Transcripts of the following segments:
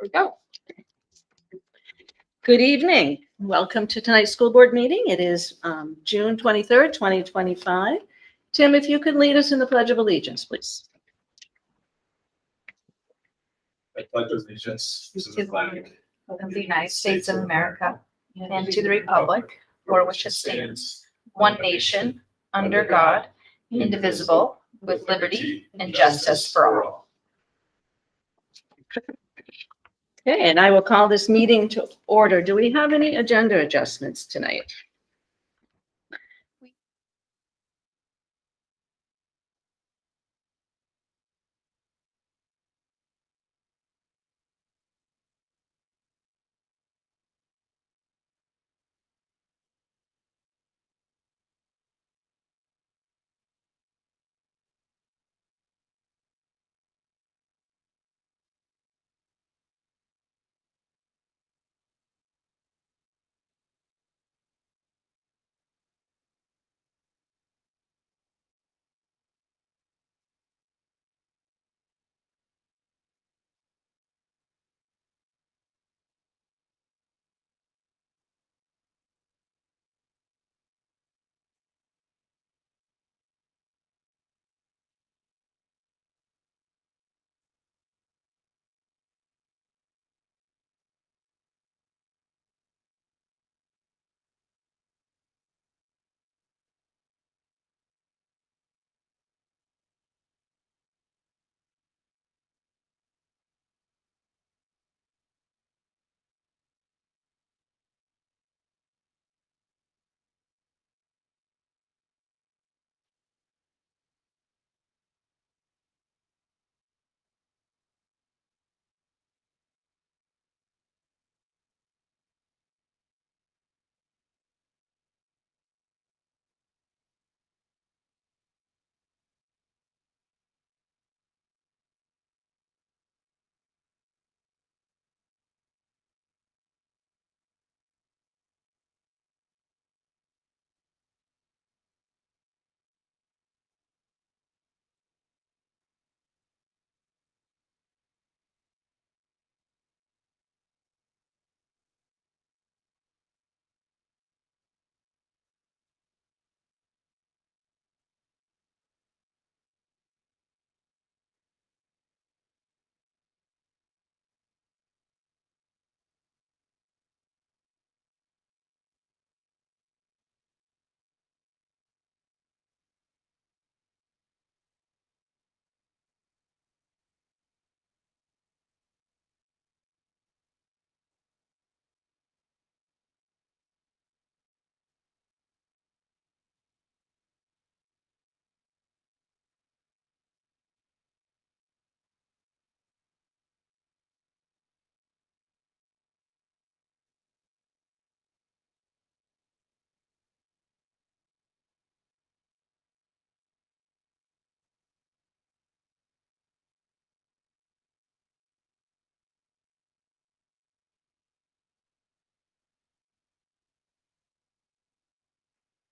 we go. Good evening. Welcome to tonight's school board meeting. It is June 23rd, 2025. Tim, if you could lead us in the Pledge of Allegiance, please. I pledge allegiance to the flag of the United States of America and to the republic for which it stands, one nation, under God, indivisible, with liberty and justice for all. Okay, and I will call this meeting to order. Do we have any agenda adjustments tonight?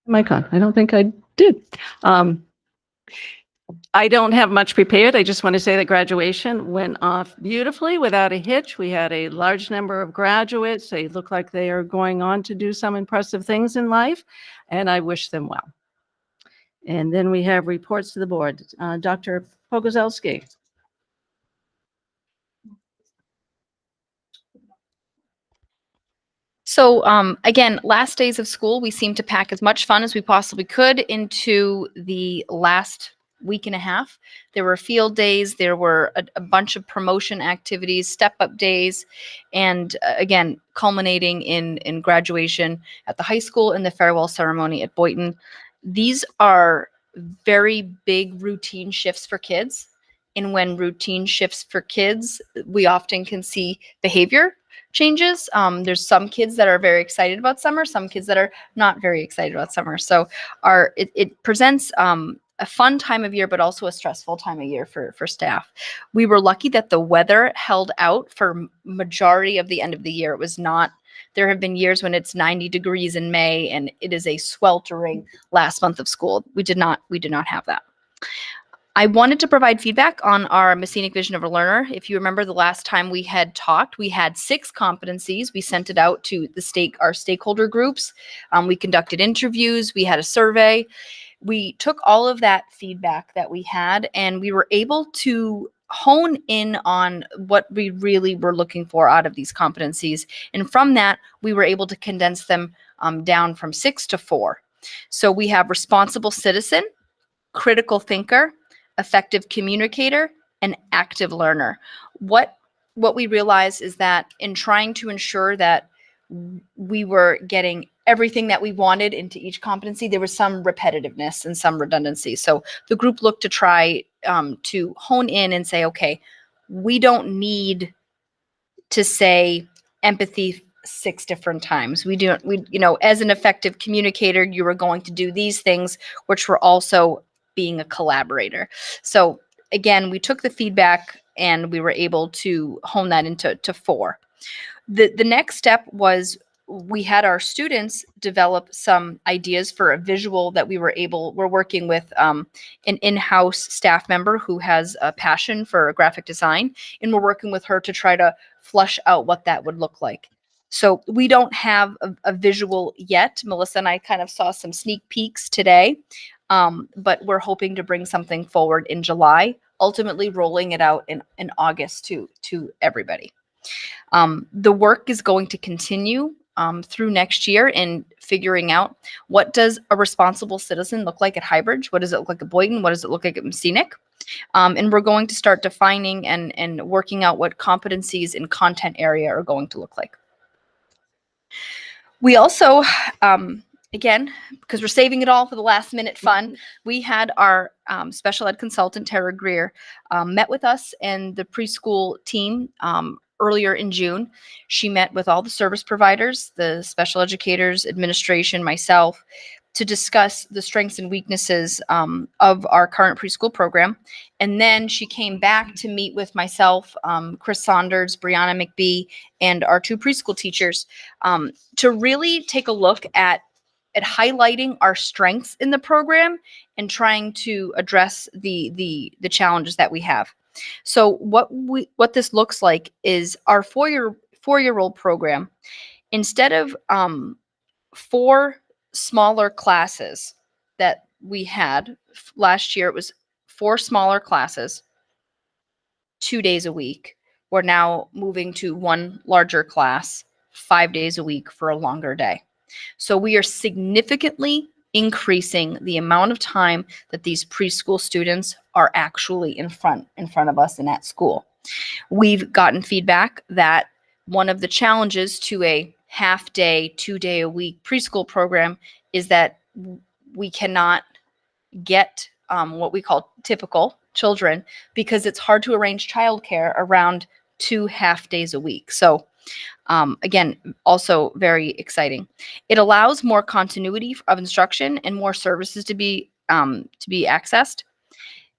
Mic on. I don't think I did. I don't have much prepared. I just want to say that graduation went off beautifully without a hitch. We had a large number of graduates. They look like they are going on to do some impressive things in life, and I wish them well. And then we have reports to the board. Dr. Pogozelsky. So again, last days of school, we seemed to pack as much fun as we possibly could into the last week and a half. There were field days, there were a bunch of promotion activities, step-up days, and again, culminating in graduation at the high school and the farewell ceremony at Boynton. These are very big routine shifts for kids. And when routine shifts for kids, we often can see behavior changes. There's some kids that are very excited about summer, some kids that are not very excited about summer. So it presents a fun time of year, but also a stressful time of year for staff. We were lucky that the weather held out for majority of the end of the year. It was not, there have been years when it's 90 degrees in May and it is a sweltering last month of school. We did not have that. I wanted to provide feedback on our Messinic Vision of a Learner. If you remember the last time we had talked, we had 6 competencies. We sent it out to our stakeholder groups. We conducted interviews. We had a survey. We took all of that feedback that we had, and we were able to hone in on what we really were looking for out of these competencies. And from that, we were able to condense them down from 6 to 4. So we have responsible citizen, critical thinker, effective communicator, and active learner. What we realized is that in trying to ensure that we were getting everything that we wanted into each competency, there was some repetitiveness and some redundancy. So the group looked to try to hone in and say, okay, we don't need to say empathy 6 different times. We, as an effective communicator, you were going to do these things, which were also being a collaborator. So again, we took the feedback and we were able to hone that into 4. The next step was we had our students develop some ideas for a visual that we're working with an in-house staff member who has a passion for graphic design, and we're working with her to try to flush out what that would look like. So we don't have a visual yet. Melissa and I kind of saw some sneak peeks today, but we're hoping to bring something forward in July, ultimately rolling it out in August to everybody. The work is going to continue through next year in figuring out what does a responsible citizen look like at Highbridge? What does it look like at Boynton? What does it look like at Messinic? And we're going to start defining and working out what competencies in content area are going to look like. We also, again, because we're saving it all for the last minute fun, we had our special ed consultant, Tara Greer, met with us and the preschool team earlier in June. She met with all the service providers, the special educators, administration, myself, to discuss the strengths and weaknesses of our current preschool program. And then she came back to meet with myself, Chris Saunders, Brianna McBee, and our 2 preschool teachers to really take a look at highlighting our strengths in the program and trying to address the challenges that we have. So what this looks like is our four-year-old program. Instead of 4 smaller classes that we had last year, it was 4 smaller classes, 2 days a week. We're now moving to 1 larger class, 5 days a week for a longer day. So we are significantly increasing the amount of time that these preschool students are actually in front of us and at school. We've gotten feedback that one of the challenges to a half day, 2-day a week preschool program is that we cannot get what we call typical children because it's hard to arrange childcare around 2 half days a week. So again, also very exciting. It allows more continuity of instruction and more services to be accessed.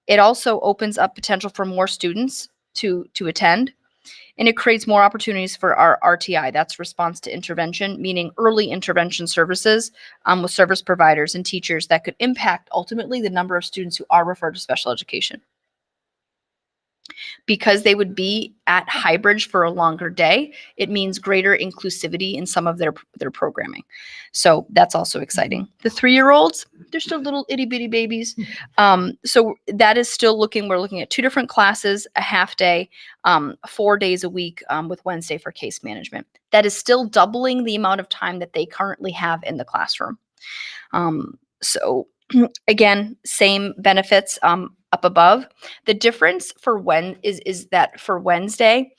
It also opens up potential for more students to attend, and it creates more opportunities for our RTI. That's response to intervention, meaning early intervention services with service providers and teachers that could impact ultimately the number of students who are referred to special education. Because they would be at Highbridge for a longer day, it means greater inclusivity in some of their programming. So that's also exciting. The 3-year-olds, they're still little itty bitty babies. So that is still we're looking at 2 different classes, a half day, 4 days a week with Wednesday for case management. That is still doubling the amount of time that they currently have in the classroom. So again, same benefits up above. The difference for is that for Wednesday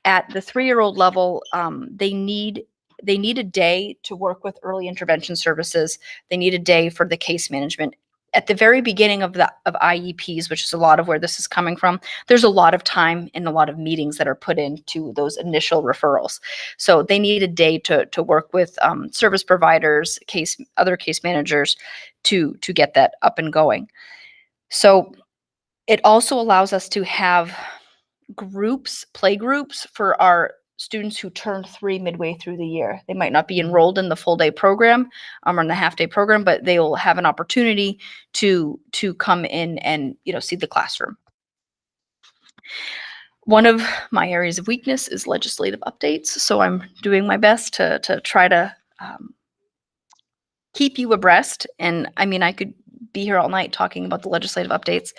at the 3-year-old level, they need a day to work with early intervention services. They need a day for the case management. At the very beginning of IEPs, which is a lot of where this is coming from, there's a lot of time and a lot of meetings that are put into those initial referrals. So they need a day to work with service providers, other case managers to get that up and going. So it also allows us to have play groups for our students who turn 3 midway through the year. They might not be enrolled in the full day program or in the half day program, but they will have an opportunity to come in and, see the classroom. One of my areas of weakness is legislative updates, so I'm doing my best to try to keep you abreast. And I mean, I could be here all night talking about the legislative updates.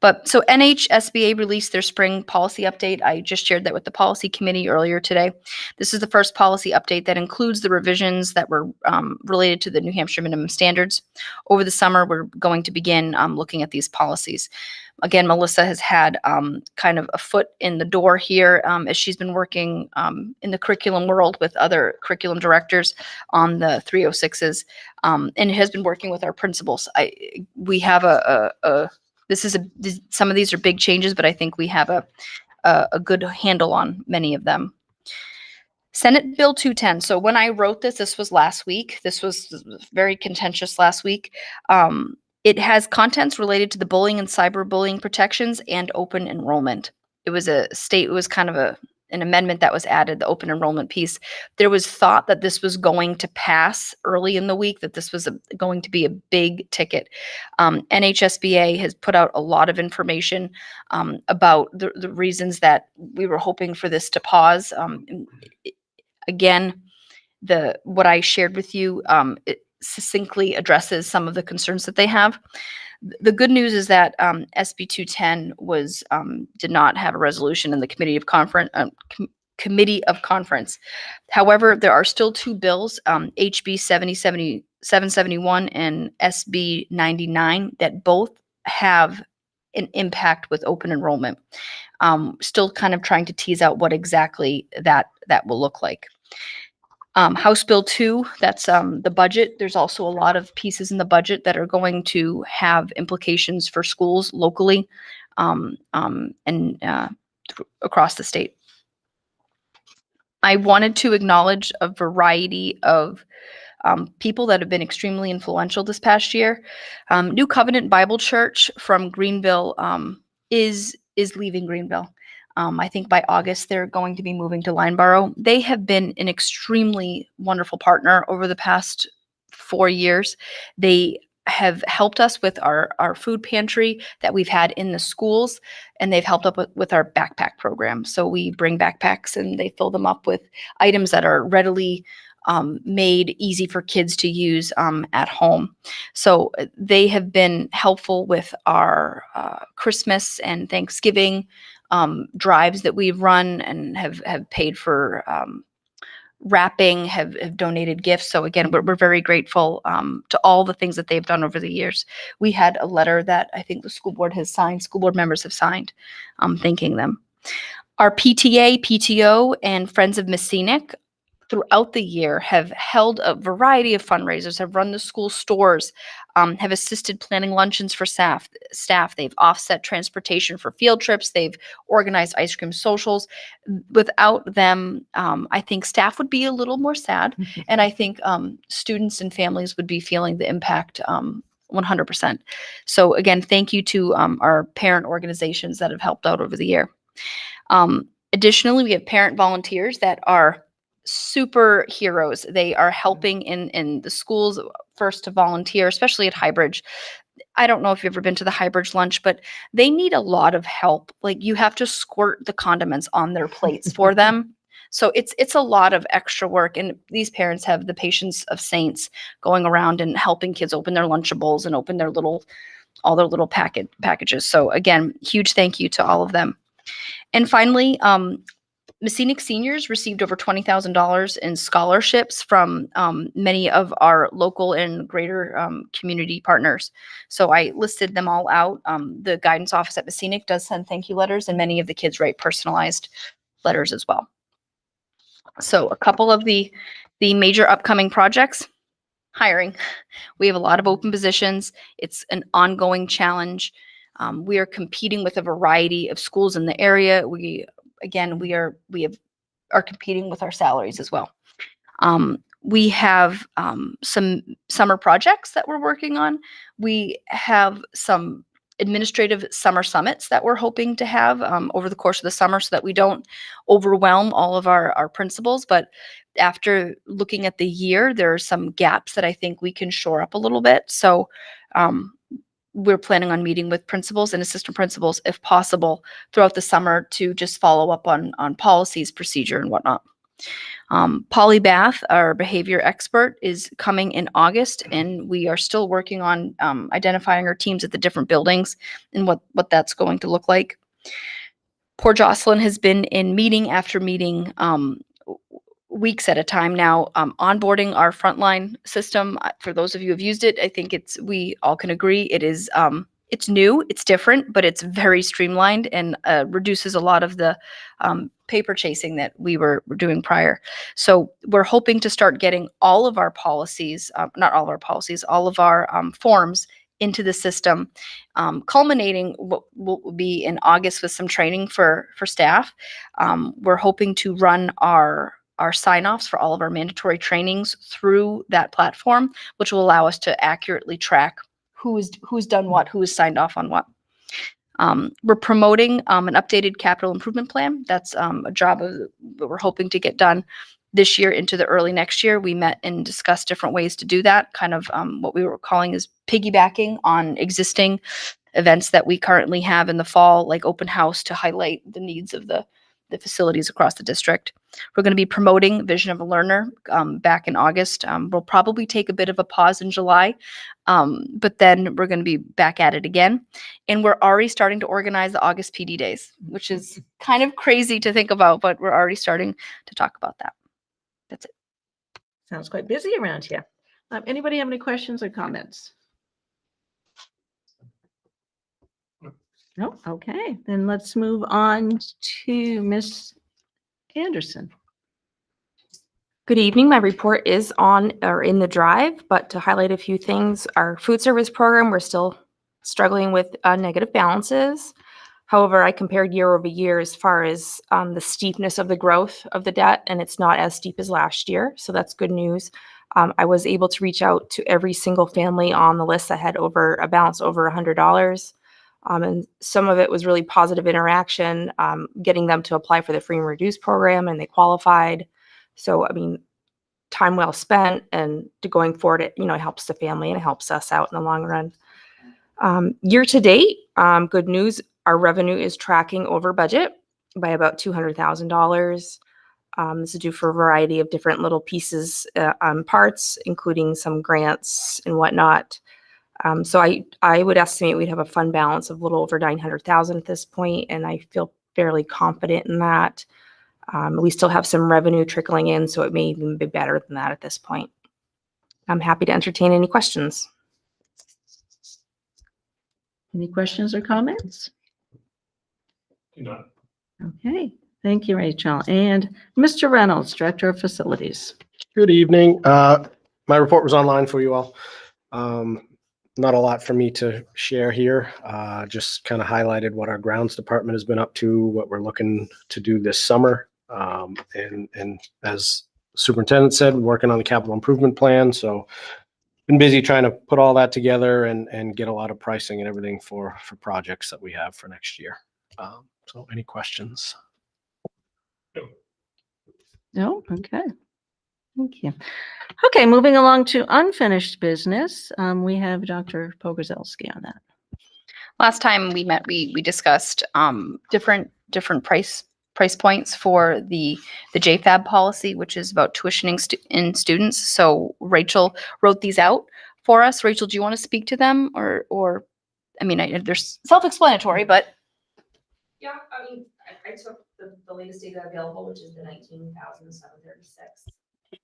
But so NHSBA released their spring policy update. I just shared that with the policy committee earlier today. This is the first policy update that includes the revisions that were related to the New Hampshire minimum standards. Over the summer, we're going to begin looking at these policies. Again, Melissa has had kind of a foot in the door here as she's been working in the curriculum world with other curriculum directors on the 306s, and has been working with our principals. We have some of these are big changes, but I think we have a good handle on many of them. Senate Bill 210. So when I wrote this was last week. This was very contentious last week. It has contents related to the bullying and cyberbullying protections and open enrollment. It was kind of an amendment that was added, the open enrollment piece. There was thought that this was going to pass early in the week, that this was going to be a big ticket. NHSBA has put out a lot of information about the reasons that we were hoping for this to pause. Again, what I shared with you, it succinctly addresses some of the concerns that they have. The good news is that SB 210 did not have a resolution in the committee of conference. However, there are still two bills, HB 771 and SB 99, that both have an impact with open enrollment. Still kind of trying to tease out what exactly that will look like. House Bill 2, that's the budget. There's also a lot of pieces in the budget that are going to have implications for schools locally and across the state. I wanted to acknowledge a variety of people that have been extremely influential this past year. New Covenant Bible Church from Greenville is leaving Greenville. I think by August, they're going to be moving to Lineborough. They have been an extremely wonderful partner over the past 4 years. They have helped us with our food pantry that we've had in the schools, and they've helped up with our backpack program. So we bring backpacks and they fill them up with items that are readily made easy for kids to use at home. So they have been helpful with our Christmas and Thanksgiving drives that we've run, and have paid for wrapping, have donated gifts. So again, we're very grateful to all the things that they've done over the years. We had a letter that I think the school board members have signed, thanking them. Our PTA, PTO, and Friends of Miss Scenic throughout the year have held a variety of fundraisers, have run the school stores, have assisted planning luncheons for staff. They've offset transportation for field trips. They've organized ice cream socials. Without them, I think staff would be a little more sad. And I think students and families would be feeling the impact 100%. So again, thank you to our parent organizations that have helped out over the year. Additionally, we have parent volunteers that are superheroes. They are helping in the schools first to volunteer, especially at Highbridge. I don't know if you've ever been to the Highbridge lunch, but they need a lot of help. Like, you have to squirt the condiments on their plates for them. So it's a lot of extra work. And these parents have the patience of saints going around and helping kids open their Lunchables and open all their little packages. So again, huge thank you to all of them. And finally, Messinic seniors received over $20,000 in scholarships from many of our local and greater community partners. So I listed them all out. The guidance office at Messinic does send thank you letters, and many of the kids write personalized letters as well. So a couple of the major upcoming projects. Hiring. We have a lot of open positions. It's an ongoing challenge. We are competing with a variety of schools in the area. We are competing with our salaries as well. We have some summer projects that we're working on. We have some administrative summer summits that we're hoping to have over the course of the summer so that we don't overwhelm all of our principals. But after looking at the year, there are some gaps that I think we can shore up a little bit. So we're planning on meeting with principals and assistant principals, if possible, throughout the summer to just follow up on policies, procedure, and whatnot. Polly Bath, our behavior expert, is coming in August, and we are still working on identifying our teams at the different buildings and what that's going to look like. Poor Jocelyn has been in meeting after meeting, weeks at a time now, onboarding our frontline system. For those of you who have used it, I think we all can agree it is it's new, it's different, but it's very streamlined and reduces a lot of the paper chasing that we were doing prior. So we're hoping to start getting all of our policies, not all of our policies, all of our forms into the system, culminating what will be in August with some training for staff. We're hoping to run our sign-offs for all of our mandatory trainings through that platform, which will allow us to accurately track who's done what, who has signed off on what. We're promoting an updated capital improvement plan. That's a job that we're hoping to get done this year into the early next year. We met and discussed different ways to do that, kind of what we were calling is piggybacking on existing events that we currently have in the fall, like open house, to highlight the needs of the facilities across the district. We're going to be promoting Vision of a Learner back in August. We'll probably take a bit of a pause in July, but then we're going to be back at it again. And we're already starting to organize the August PD days, which is kind of crazy to think about, but we're already starting to talk about that. That's it. Sounds quite busy around here. Anybody have any questions or comments? No? Okay, then let's move on to Miss Anderson. Good evening. My report is on or in the drive, but to highlight a few things, our food service program, we're still struggling with negative balances. However, I compared year over year as far as the steepness of the growth of the debt, and it's not as steep as last year. So that's good news. I was able to reach out to every single family on the list that had a balance over $100. And some of it was really positive interaction, getting them to apply for the free and reduced program, and they qualified. So, I mean, time well spent, and going forward, it helps the family and it helps us out in the long run. Year to date, good news, our revenue is tracking over budget by about $200,000. This is due for a variety of different little pieces, parts, including some grants and whatnot. So I would estimate we'd have a fund balance of a little over $900,000 at this point, and I feel fairly confident in that. We still have some revenue trickling in, so it may even be better than that at this point. I'm happy to entertain any questions. Any questions or comments? No. Okay, thank you, Rachel. And Mr. Reynolds, Director of Facilities. Good evening. My report was online for you all. Not a lot for me to share here. Just kind of highlighted what our grounds department has been up to, what we're looking to do this summer. And as superintendent said, working on the capital improvement plan. So been busy trying to put all that together and get a lot of pricing and everything for projects that we have for next year. So any questions? No? Okay. Thank you. Okay, moving along to unfinished business. We have Dr. Pogorzelski on that. Last time we met, we discussed different price points for the JFAB policy, which is about tuitioning in students. So Rachel wrote these out for us. Rachel, do you want to speak to them, or I mean, they're self-explanatory, but Yeah, I mean, I took the latest data available, which is the 19,736,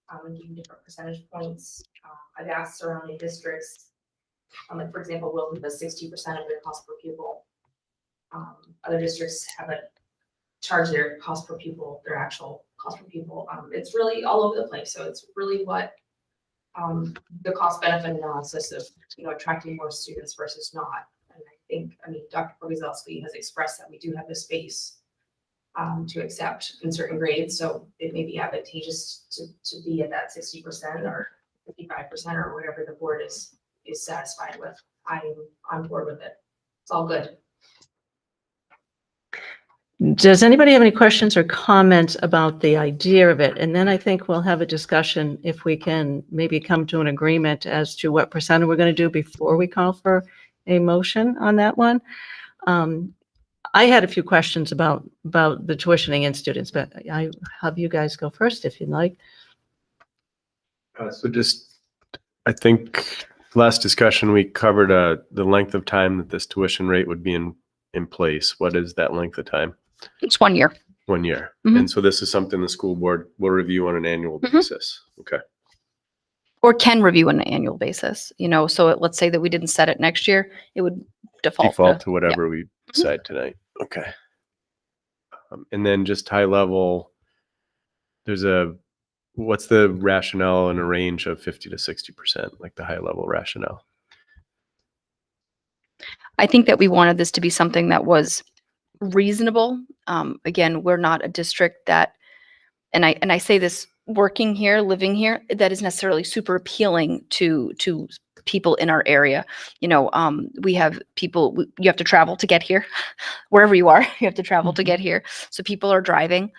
and gave different percentage points. I've asked surrounding districts, like for example, Wilton does 60% of their cost per pupil. Other districts haven't charged their cost per pupil, their actual cost per pupil. It's really all over the place. So it's really what the cost benefit analysis of attracting more students versus not. And I mean, Dr. Pogorzelski has expressed that we do have the space to accept in certain grades. So it may be advantageous to be at that 60% or 55% or whatever the board is satisfied with. I'm on board with it. It's all good. Does anybody have any questions or comments about the idea of it? And then I think we'll have a discussion if we can maybe come to an agreement as to what percent we're going to do before we call for a motion on that one. I had a few questions about the tuitioning in students, but I have you guys go first if you'd like. So just, I think last discussion, we covered the length of time that this tuition rate would be in place. What is that length of time? It's 1 year. 1 year. Mhm. And so this is something the school board will review on an annual Mhm. basis. Okay. Or can review on an annual basis, you know, so let's say that we didn't set it next year, it would default Default to whatever we decide tonight. Okay. And then just high level, what's the rationale in a range of 50 to 60%, like the high level rationale? I think that we wanted this to be something that was reasonable. Again, we're not a district that, and I say this working here, living here, that is necessarily super appealing to people in our area. You know, we have people, you have to travel to get here. Wherever you are, you have to travel to get here. So people are driving.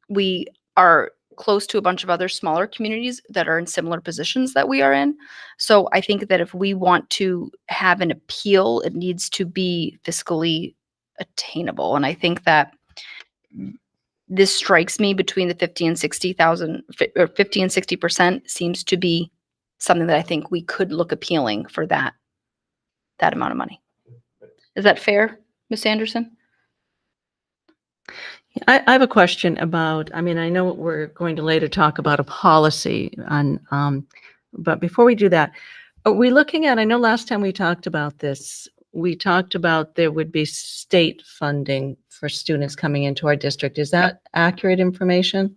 We are close to a bunch of other smaller communities that are in similar positions that we are in. So I think that if we want to have an appeal, it needs to be fiscally attainable. And I think that this strikes me between the 50 and 60,000 or 50 and 60% seems to be something that I think we could look appealing for that amount of money. Is that fair, Ms. Anderson? I have a question about, I mean, I know we're going to later talk about a policy on, but before we do that, are we looking at, I know last time we talked about this, we talked about there would be state funding for students coming into our district. Is that accurate information?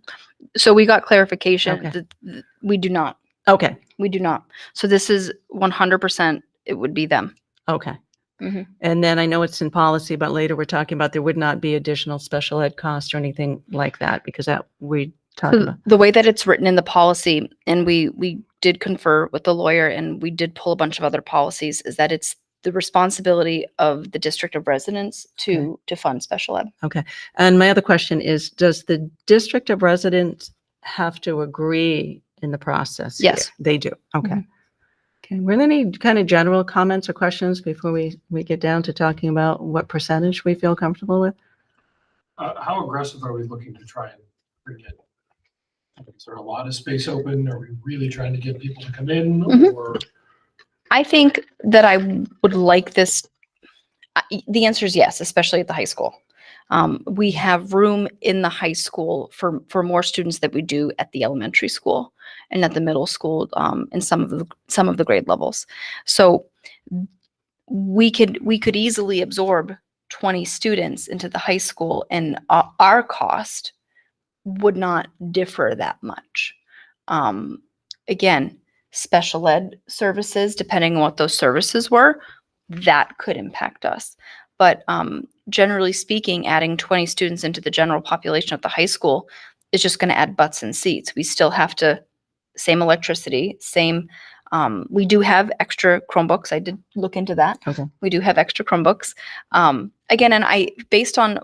So we got clarification Okay. that we do not. Okay, We do not. So this is 100%, it would be them. okay. Mhm. And then I know it's in policy, but later we're talking about there would not be additional special ed costs or anything like that because that we talked So about. the way that it's written in the policy, and we did confer with the lawyer and we did pull a bunch of other policies, is that it's the responsibility of the district of residence to fund special ed. Okay. And my other question is, does the district of residence have to agree in the process? here? Yes. They do. Okay. Mhm. Okay. Were there any kind of general comments or questions before we get down to talking about what percentage we feel comfortable with? How aggressive are we looking to try and bring in? Is there a lot of space open? Are we really trying to get people to come in Mhm. or? I think that I would like this. The answer is yes, especially at the high school. We have room in the high school for more students that we do at the elementary school and at the middle school, and some of the grade levels. So we could easily absorb 20 students into the high school, and our cost would not differ that much. Again, special ed services, depending on what those services were, that could impact us. But generally speaking, adding 20 students into the general population of the high school is just going to add butts and seats. We still have to, same electricity, same, we do have extra Chromebooks. I did look into that. Okay. We do have extra Chromebooks. Again, and based on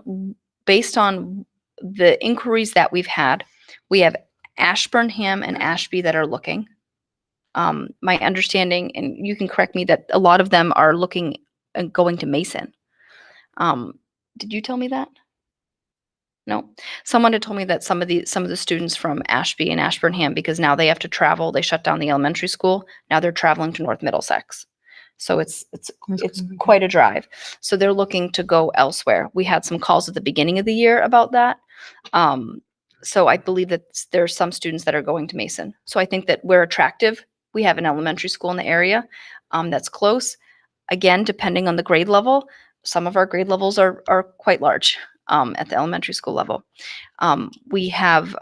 the inquiries that we've had, we have Ashburnham and Ashby that are looking. My understanding, and you can correct me, that a lot of them are looking and going to Mason. Did you tell me that? No. Someone had told me that some of the students from Ashby and Ashburnham, because now they have to travel, they shut down the elementary school. Now they're traveling to North Middlesex. So it's quite a drive. So they're looking to go elsewhere. We had some calls at the beginning of the year about that. So I believe that there's some students that are going to Mason. So I think that we're attractive. We have an elementary school in the area that's close. Again, depending on the grade level, some of our grade levels are quite large at the elementary school level. We have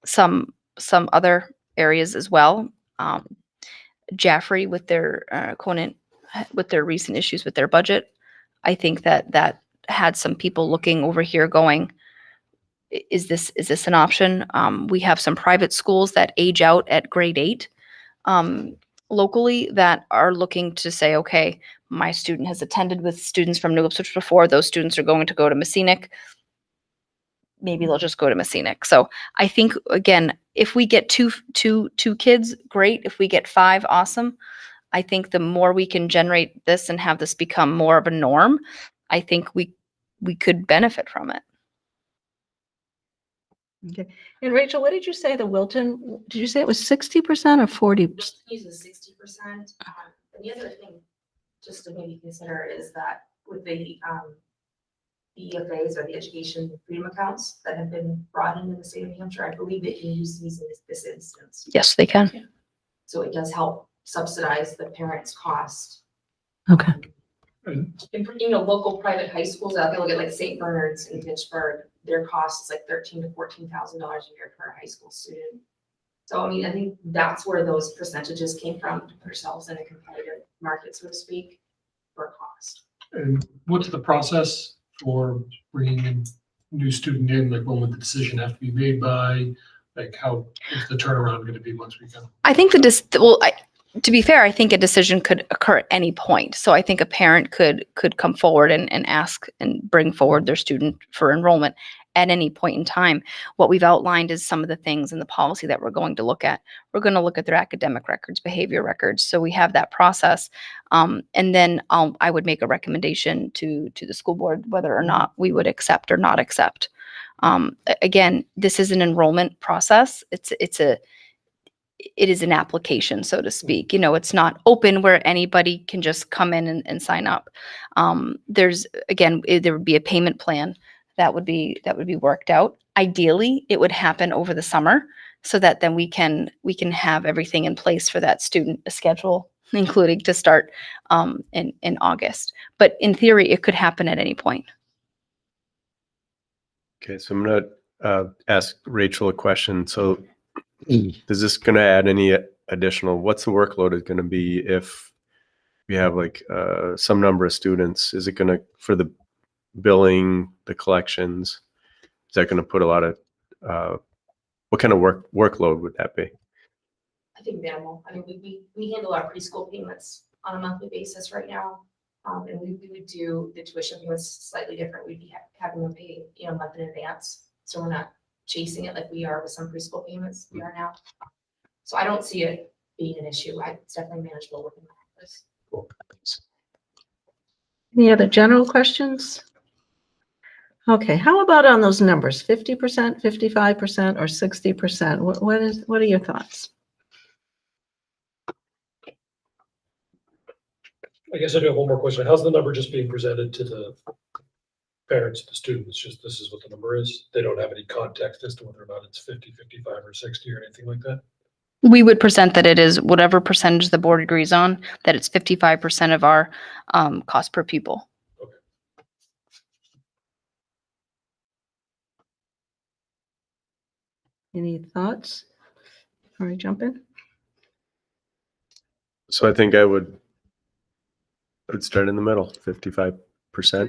some other areas as well. Jaffrey with their Conant, with their recent issues with their budget, I think that had some people looking over here going, is this an option? We have some private schools that age out at grade 8. locally that are looking to say, okay, my student has attended with students from New Ipswich before. Those students are going to go to Messinic. Maybe they'll just go to Messinic. So I think, again, if we get two kids, great. If we get 5, awesome. I think the more we can generate this and have this become more of a norm, I think we could benefit from it. Okay. And Rachel, what did you say the Wilton, did you say it was 60% or 40? Uses 60%. And the other thing, just to maybe consider, is that with the EFAs or the education freedom accounts that have been brought into the state of New Hampshire, I believe they can use these in this instance. Yes, they can. So it does help subsidize the parents' cost. Okay. And In, local private high schools out there, look at like St. Bernard's in Pittsburgh, their cost is like $13,000 to $14,000 a year per high school student. So, I mean, I think that's where those percentages came from, to put ourselves in a competitive market, so to speak, for cost. and what's the process for bringing a new student in? Like, when would the decision have to be made by? Like, how is the turnaround going to be once we come? I think to be fair, I think a decision could occur at any point. So I think a parent could come forward and ask and bring forward their student for enrollment at any point in time. What we've outlined is some of the things in the policy that we're going to look at. We're going to look at their academic records, behavior records. So we have that process. And then I would make a recommendation to the school board whether or not we would accept or not accept. Again, this is an enrollment process. It is an application, so to speak. It's not open where anybody can just come in and sign up. There would be a payment plan that would be worked out. Ideally, it would happen over the summer so that then we can have everything in place for that student, a schedule, including to start in August. But in theory, it could happen at any point. Okay, so I'm gonna ask Rachel a question. So is this gonna add any additional, what's the workload is gonna be if we have like some number of students? Is it gonna, for the billing, the collections, is that gonna put a lot of, what kind of workload would that be? I think minimal. I mean, we handle our preschool payments on a monthly basis right now. And we would do the tuition payments slightly different. We'd be having them pay, a month in advance. So we're not chasing it like we are with some preschool payments we are now. So I don't see it being an issue. It's definitely manageable within my office. Cool. Any other general questions? Okay, how about on those numbers, 50%, 55%, or 60%? What are your thoughts? I guess I do have one more question. How's the number just being presented to the parents, the students? Just, this is what the number is. They don't have any context as to whether or not it's 50, 55, or 60 or anything like that. We would present that it is whatever percentage the board agrees on, that it's 55% of our cost per pupil. Okay. Any thoughts before I jump in? So I think I would start in the middle, 55%. I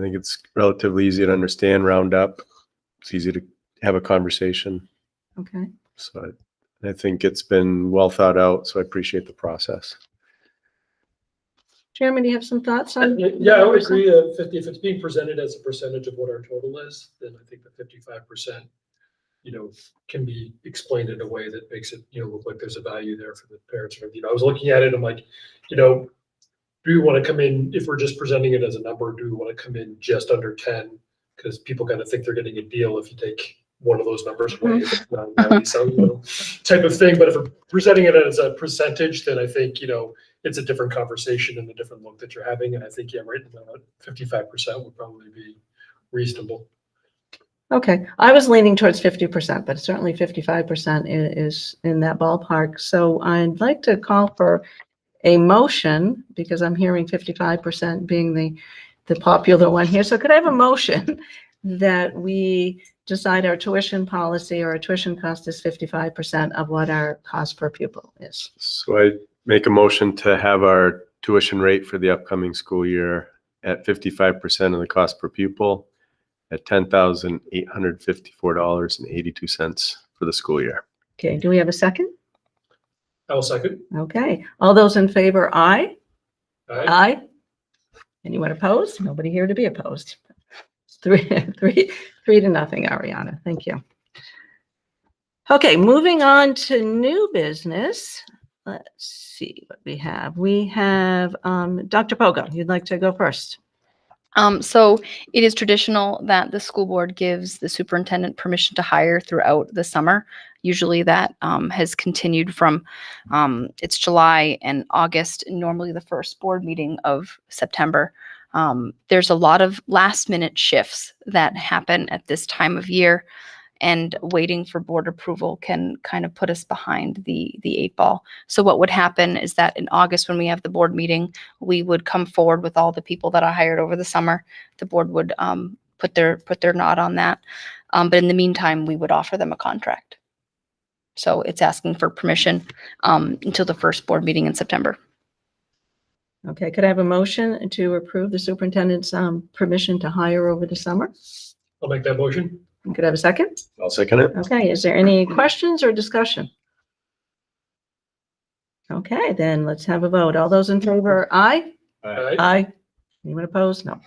think it's relatively easy to understand, round up. It's easy to have a conversation. Okay. So I think it's been well thought out, so I appreciate the process. Jeremy, do you have some thoughts on? Yeah, I would agree. If it's being presented as a percentage of what our total is, then I think the 55%, can be explained in a way that makes it, look like there's a value there for the parents. I was looking at it, I'm like, do we want to come in, if we're just presenting it as a number, do we want to come in just under 10? Because people kind of think they're getting a deal if you take one of those numbers away, some type of thing. But if we're presenting it as a percentage, then I think, it's a different conversation and a different look that you're having. And I think, right now, 55% would probably be reasonable. Okay, I was leaning towards 50%, but certainly 55% is in that ballpark. So I'd like to call for a motion, because I'm hearing 55% being the popular one here. So could I have a motion that we decide our tuition policy or our tuition cost is 55% of what our cost per pupil is? So I make a motion to have our tuition rate for the upcoming school year at 55% of the cost per pupil at $10,854.82 for the school year. Okay, do we have a second? I will second. Okay, all those in favor, aye? Aye. Aye. Anyone opposed? Nobody here to be opposed. 3-0, Ariana. Thank you. Okay, moving on to new business. Let's see what we have. We have Dr. Pogo. You'd like to go first? So it is traditional that the school board gives the superintendent permission to hire throughout the summer. Usually that has continued from it's July and August, and normally the first board meeting of September. There's a lot of last minute shifts that happen at this time of year, and waiting for board approval can kind of put us behind the 8 ball. So what would happen is that in August, when we have the board meeting, we would come forward with all the people that I hired over the summer. The board would put their nod on that. But in the meantime, we would offer them a contract. So it's asking for permission until the first board meeting in September. Okay, could I have a motion to approve the superintendent's permission to hire over the summer? I'll make that motion. Could I have a second? I'll second it. Okay, is there any questions or discussion? Okay, then let's have a vote. All those in favor, aye? Aye. Aye. Anyone opposed? No.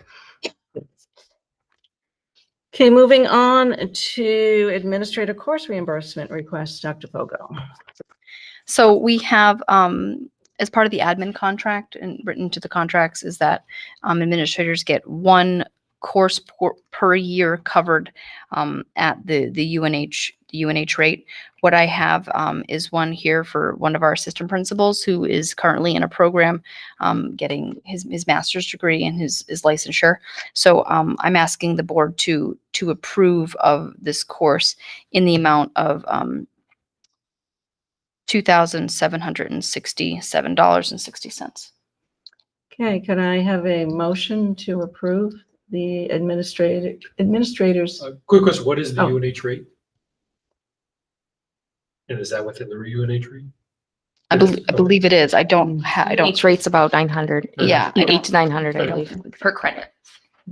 Okay, moving on to administrative course reimbursement requests, Dr. Pogo. So we have, as part of the admin contract and written to the contracts, is that administrators get 1 course per year covered at the UNH rate. What I have is one here for one of our assistant principals who is currently in a program getting his master's degree and his licensure. So I'm asking the board to approve of this course in the amount of $2,767.60. Okay, can I have a motion to approve the administrators? Quick question, what is the Oh. UNH rate? And is that within the UNH rate? I believe it is. I don't. Each rate's about 900. Yeah, I 8 to 900, I Okay. believe, per credit.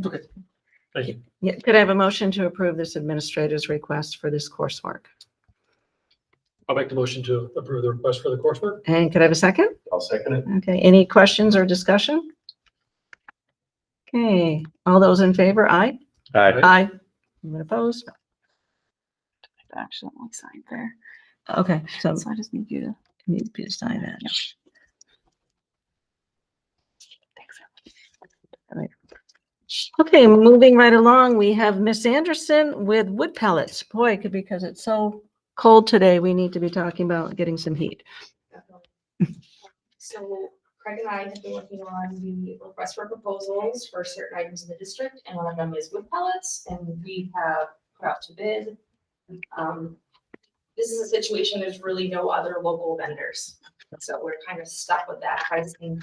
Okay, thank you. Yeah, could I have a motion to approve this administrator's request for this coursework? I'll make the motion to approve the request for the coursework. And could I have a second? I'll second it. Okay, any questions or discussion? Okay, all those in favor, aye? Aye. Aye. Anyone opposed? Actually, only signed there. Okay, so So I just need you to. need to sign that. Okay, moving right along, we have Miss Anderson with wood pellets. Boy, because it's so cold today, we need to be talking about getting some heat. So Craig and I have been working on the request for proposals for certain items in the district, and one of them is wood pellets, and we have put out to bid. This is a situation, there's really no other local vendors, so we're kind of stuck with that pricing.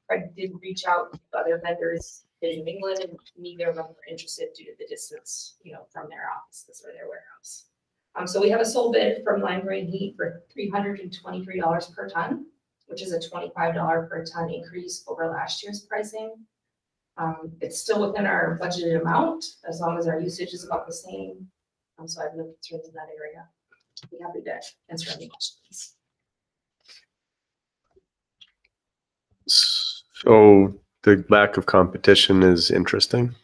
Craig did reach out to other vendors in New England, and neither of them were interested due to the distance, from their offices or their warehouse. So we have a sole bid from Lime Green Heat for $323 per ton, which is a $25 per ton increase over last year's pricing. It's still within our budgeted amount, as long as our usage is about the same. So I have no concerns in that area. I'd be happy to answer any questions. So the lack of competition is interesting.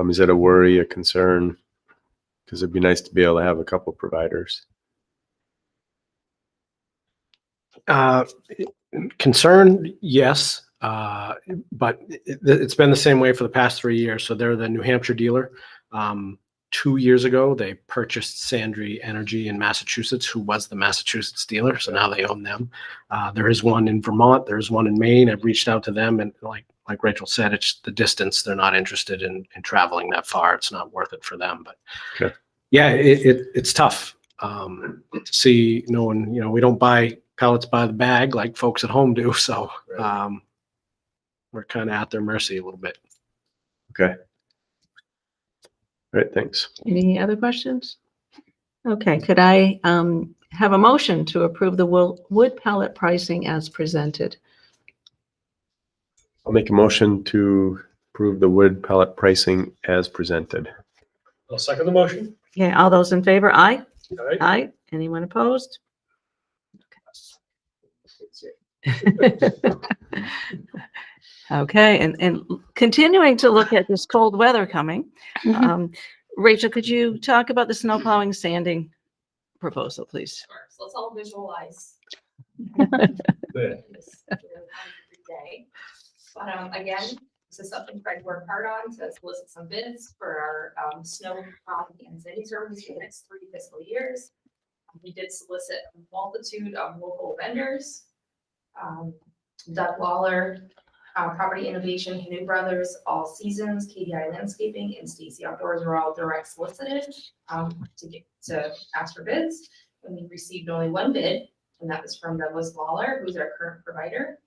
Is that a worry, a concern? Because it'd be nice to be able to have a couple providers. Concern, yes, but it's been the same way for the past 3 years. So they're the New Hampshire dealer. 2 years ago, they purchased Sandry Energy in Massachusetts, who was the Massachusetts dealer. So now they own them. There is one in Vermont. There's one in Maine. I've reached out to them, and like Rachel said, it's the distance. They're not interested in traveling that far. It's not worth it for them. But Okay. yeah, it's tough to see. No one, we don't buy pellets by the bag like folks at home do. So we're kind of at their mercy a little bit. Okay. All right, thanks. Any other questions? Okay, could I have a motion to approve the wood pellet pricing as presented? I'll make a motion to approve the wood pellet pricing as presented. I'll second the motion. Okay, all those in favor, aye? All right. Aye. Anyone opposed? Okay, and continuing to look at this cold weather coming, Rachel, could you talk about the snow plowing sanding proposal, please? Sure. So let's all visualize Good. this every day. But again, this is something Craig worked hard on to solicit some bids for our snow plowing and sanding services for the next 3 fiscal years. We did solicit a multitude of local vendors. Doug Lawler, Property Innovation, Canoe Brothers, All Seasons, KDI Landscaping, and Stacy Outdoors were all direct solicited to ask for bids. And we received only one bid, and that was from Douglas Lawler, who's our current provider,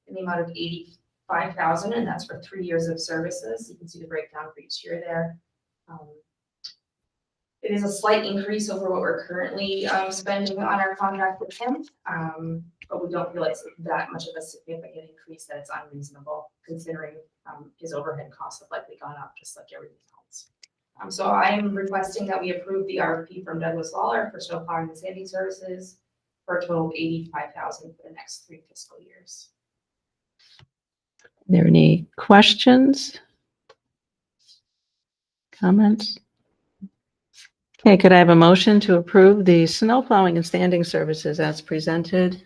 in the amount of $85,000, and that's for 3 years of services. You can see the breakdown for each year there. It is a slight increase over what we're currently spending on our contract with him, but we don't feel it's that much of a significant increase that it's unreasonable, considering his overhead costs have likely gone up just like everything else. So I am requesting that we approve the RFP from Douglas Lawler for snow plowing and sanding services for a total of $85,000 for the next 3 fiscal years. Are there any questions? Comments? Okay, could I have a motion to approve the snow plowing and sanding services as presented?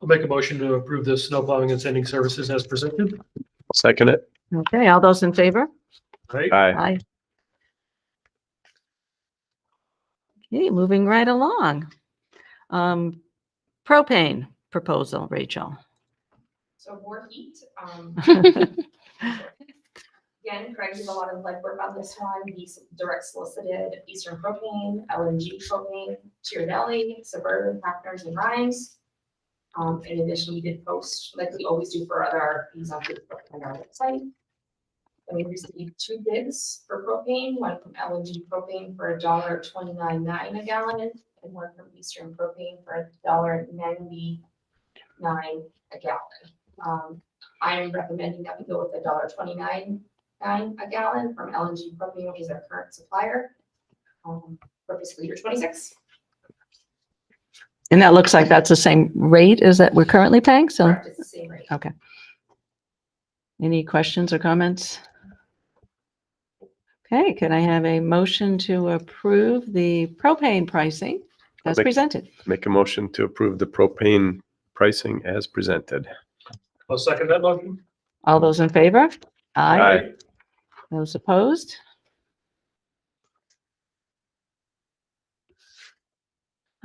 I'll make a motion to approve the snow plowing and sanding services as presented. Second it. Okay, all those in favor? Right? Aye. Aye. Okay, moving right along. Propane proposal, Rachel. So more heat. Again, Craig did a lot of legwork on this one. He direct solicited Eastern Propane, LNG Propane, Chiardelli, Suburban, Partners, and Rhymes. In addition, we did post, like we always do for other RFPs on Facebook and our website. And we received 2 bids for propane, one from LNG Propane for $1.29.9 a gallon, and one from Eastern Propane for $1.99 a gallon. I am recommending that we go with $1.29.9 a gallon from LNG Propane, which is our current supplier, for fiscal year 26. And that looks like that's the same rate as that we're currently paying, so, Correct, it's the same rate. okay. Any questions or comments? Okay, could I have a motion to approve the propane pricing as Make- presented? Make a motion to approve the propane pricing as presented. I'll second that motion. All those in favor? Aye. Those opposed?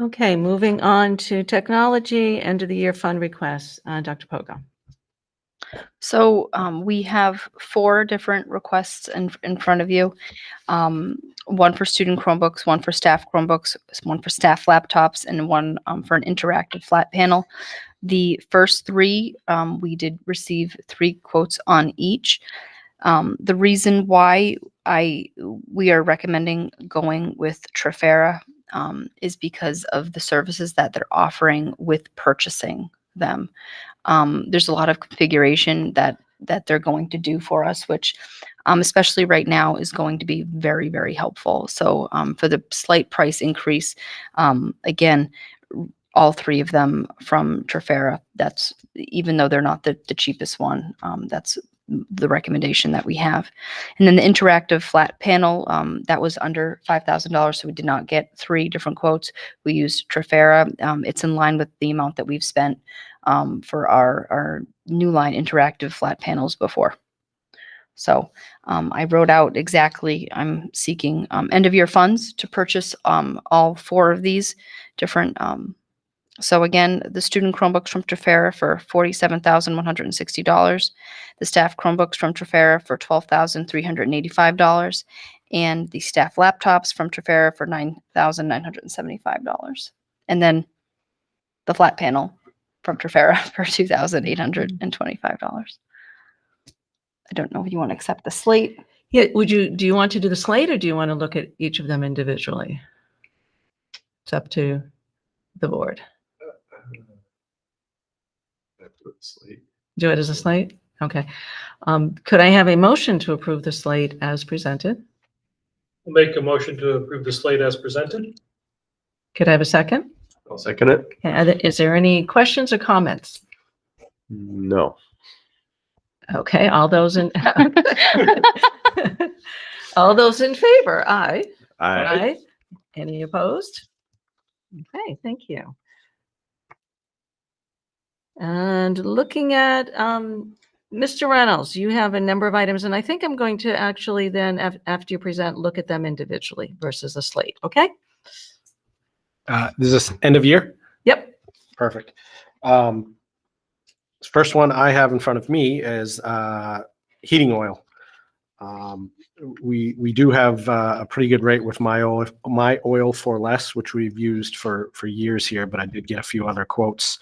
Okay, moving on to technology, end of the year fund requests. Dr. Pogo. So we have 4 different requests in front of you. One for student Chromebooks, one for staff Chromebooks, one for staff laptops, and one for an interactive flat panel. The first 3, we did receive 3 quotes on each. The reason why we are recommending going with Trifera is because of the services that they're offering with purchasing them. There's a lot of configuration that they're going to do for us, which especially right now is going to be very, very helpful. So for the slight price increase, again, all 3 of them from Trifera, that's, even though they're not the cheapest one, that's the recommendation that we have. And then the interactive flat panel, that was under $5,000, so we did not get 3 different quotes. We used Trifera. It's in line with the amount that we've spent for our new line interactive flat panels before. So I wrote out exactly, I'm seeking end of year funds to purchase all 4 of these different. So again, the student Chromebooks from Trifera for $47,160, the staff Chromebooks from Trifera for $12,385, and the staff laptops from Trifera for $9,975. And then the flat panel from Trifera for $2,825. I don't know if you want to accept the slate. Yeah, do you want to do the slate, or do you want to look at each of them individually? It's up to the board. Do it as a slate? Okay. Could I have a motion to approve the slate as presented? I'll make a motion to approve the slate as presented. Could I have a second? I'll second it. Okay, is there any questions or comments? No. Okay, all those in all those in favor, aye. I, Any opposed? Okay, thank you. And looking at Mr. Reynolds, you have a number of items, and I think I'm going to actually then, after you present, look at them individually versus a slate, okay? Is this end of year? Yep. Perfect. First one I have in front of me is heating oil. We do have a pretty good rate with my oil for less, which we've used for years here, but I did get a few other quotes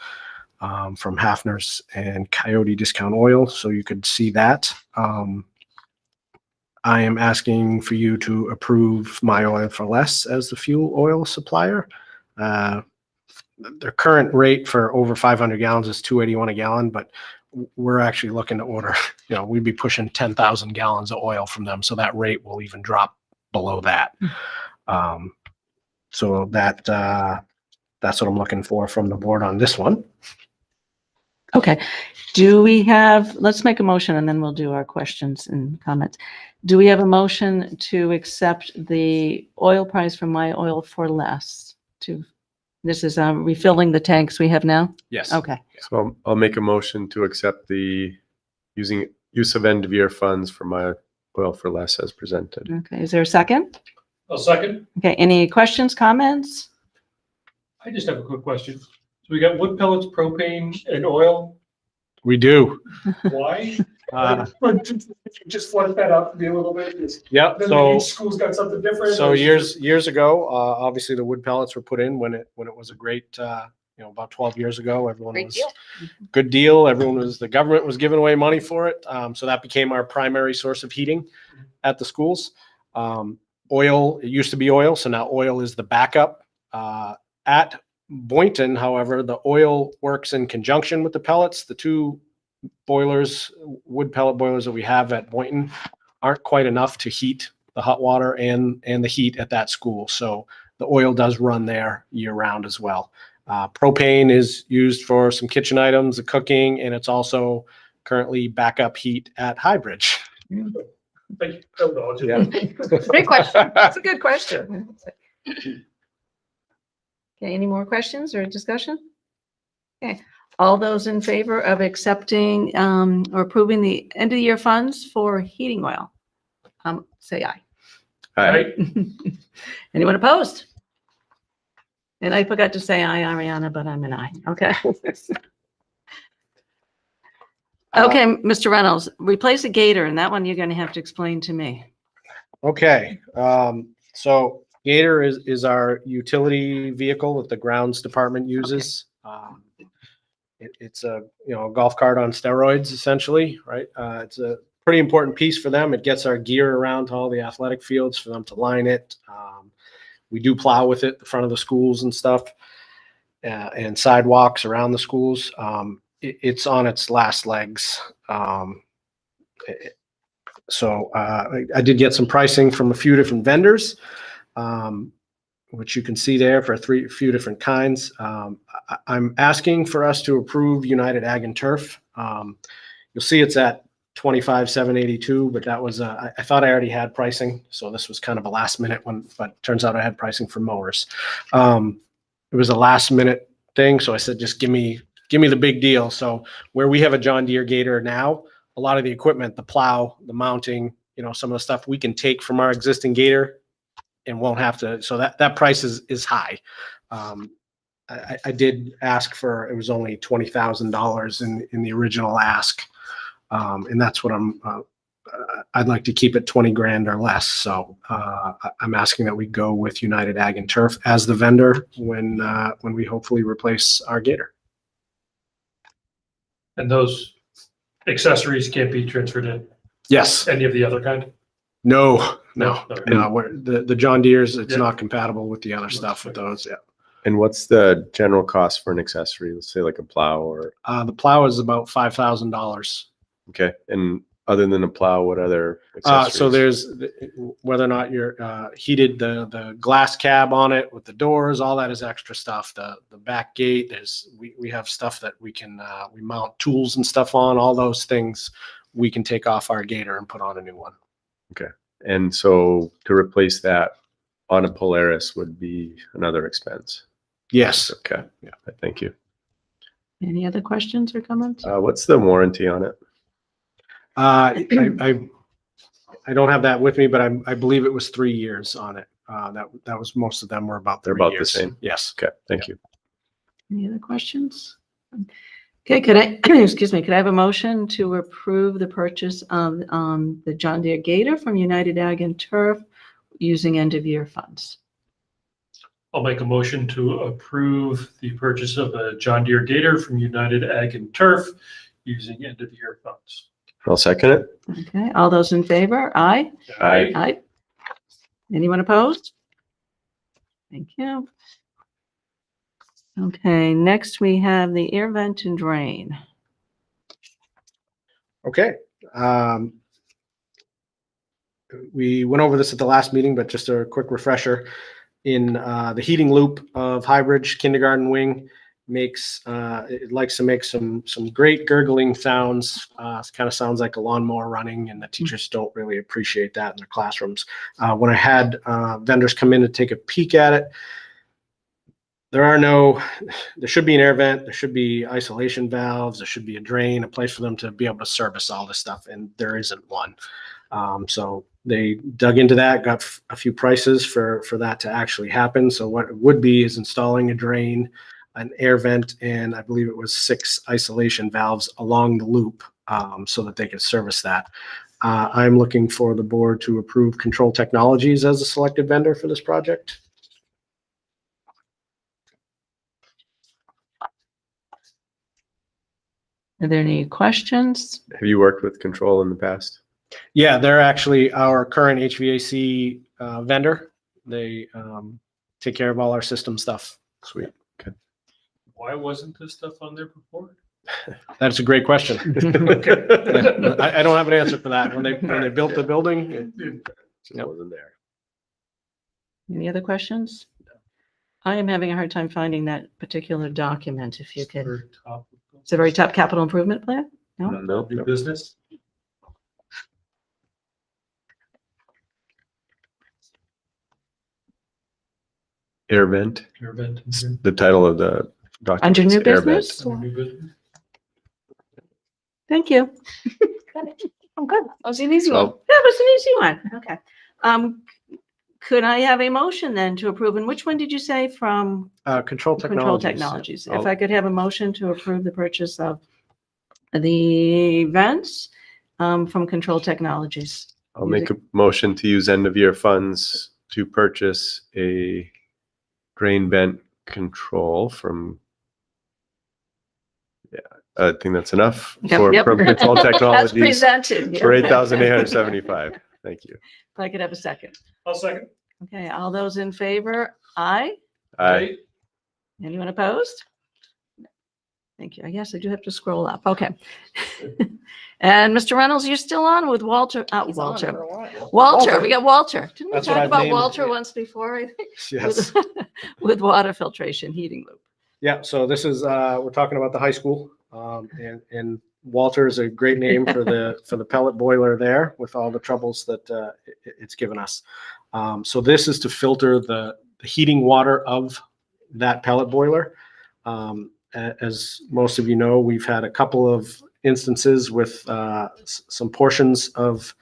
from Hafner's and Coyote Discount Oil, so you could see that. I am asking for you to approve my oil for less as the fuel oil supplier. Their current rate for over 500 gallons is $2.81 a gallon, but we're actually looking to order, we'd be pushing 10,000 gallons of oil from them. So that rate will even drop below that. So that's what I'm looking for from the board on this one. Okay. Do we have, let's make a motion and then we'll do our questions and comments. Do we have a motion to accept the oil price from My Oil for Less? This is refilling the tanks we have now? Yes. Okay. so I'll make a motion to accept the use of end of year funds for My Oil for Less as presented. Okay. Is there a second? A second. Okay. Any questions, comments? I just have a quick question. So we got wood pellets, propane, and oil. We do. Why? Just flush that out for me a little bit. Yep. Then So each school's got something different. So years ago, obviously the wood pellets were put in when it was a great, about 12 years ago, everyone Great was deal. good deal. The government was giving away money for it. So that became our primary source of heating at the schools. Oil, it used to be oil. So now oil is the backup. At Boynton, however, the oil works in conjunction with the pellets. The two boilers, wood pellet boilers that we have at Boynton aren't quite enough to heat the hot water and the heat at that school. So the oil does run there year round as well. Propane is used for some kitchen items, the cooking, and it's also currently backup heat at Highbridge. Thank you. Yeah. Great question. That's a good question. Okay, any more questions or discussion? Okay, all those in favor of accepting or approving the end of the year funds for heating oil, say aye. Aye. Anyone opposed? And I forgot to say aye, Ariana, but I'm an aye. Okay. Okay, Mr. Reynolds, replace a gator, and that one you're going to have to explain to me. Okay, so Gator is our utility vehicle that the grounds department uses. It's a golf cart on steroids, essentially, right? It's a pretty important piece for them. It gets our gear around to all the athletic fields for them to line it. We do plow with it, the front of the schools and stuff, and sidewalks around the schools. It's on its last legs. So I did get some pricing from a few different vendors, which you can see there for a few different kinds. I'm asking for us to approve United Ag and Turf. You'll see it's at $25,782, but that was I thought I already had pricing, so this was kind of a last minute one, but turns out I had pricing for mowers. It was a last minute thing, so I said just give me the big deal. So where we have a John Deere Gator now, a lot of the equipment, the plow, the mounting, some of the stuff we can take from our existing Gator and won't have to. So that price is high. I did ask for, it was only $20,000 in the original ask. And that's what I'd like to keep it 20 grand or less. So I'm asking that we go with United Ag and Turf as the vendor when we hopefully replace our Gator. And those accessories can't be transferred in Yes. any of the other kind? No. Okay. The John Deere's, it's Yeah. not compatible with the other stuff with those. Yeah. And what's the general cost for an accessory? Let's say like a plow or, The plow is about $5,000. okay. And Other than the plow, what other So accessories? there's whether or not you're heated, the glass cab on it with the doors, all that is extra stuff. The back gate, we have stuff that we can we mount tools and stuff on. All those things we can take off our gator and put on a new one. And so to replace that on a Polaris would be another expense. Yes. Okay. Yeah. Thank you. Any other questions or comments? What's the warranty on it? I don't have that with me, but I believe it was 3 years on it. That was, most of them were about They're 3 about the years. same. Yes. Okay. Thank you. Any other questions? Okay, could I, excuse me, could I have a motion to approve the purchase of the John Deere Gator from United Ag and Turf using end-of-year funds? I'll make a motion to approve the purchase of a John Deere Gator from United Ag and Turf using end-of-year funds. I'll second it. Okay, all those in favor? Aye? Aye. Aye. Anyone opposed? Thank you. Okay, next we have the air vent and drain. Okay. We went over this at the last meeting, but just a quick refresher. In the heating loop of Highbridge Kindergarten Wing makes, it likes to make some great gurgling sounds. It kind of sounds like a lawnmower running, and the teachers don't really appreciate that in their classrooms. When I had vendors come in to take a peek at it, there should be an air vent, there should be isolation valves, there should be a drain, a place for them to be able to service all this stuff, and there isn't one. So they dug into that, got a few prices for that to actually happen. So what it would be is installing a drain, an air vent, and I believe it was 6 isolation valves along the loop, so that they could service that. I'm looking for the board to approve Control Technologies as a selected vendor for this project. Are there any questions? Have you worked with Control in the past? Yeah, they're actually our current HVAC vendor. They take care of all our system stuff. Sweet. Okay. Why wasn't this stuff on there before? That's a great question. I don't have an answer for that. When they built the building, It wasn't there. Any other questions? I am having a hard time finding that particular document, if you could. Very top. It's the very top capital improvement plan? No? No. New business? Air vent. Air vent. The title of the document. Under new is air vent. business? New business? Thank you. I'm good. That was an easy one. So That was an easy one. Okay. Could I have a motion then to approve? And which one did you say from Control Technologies. Control Technologies? If I'll- I could have a motion to approve the purchase of the vents from Control Technologies. I'll make a motion to use end of year funds to purchase a drain vent control from, I think that's enough from Control As Technologies presented. for yeah. $8,875. Thank you. If I could have a second. I'll second. Okay, all those in favor? Aye. Aye. Anyone opposed? Thank you. I guess I do have to scroll up. Okay. And Mr. Reynolds, you're still on with Walter. He's on Walter. for a while. Walter. We got Walter. Didn't we That's what talk I've about named- Walter once before? I think Yes. with water filtration heating loop. Yeah, so this is, we're talking about the high school, and Walter is a great name for the pellet boiler there with all the troubles that it's given us. So this is to filter the heating water of that pellet boiler. As most of you know, we've had a couple of instances with some portions of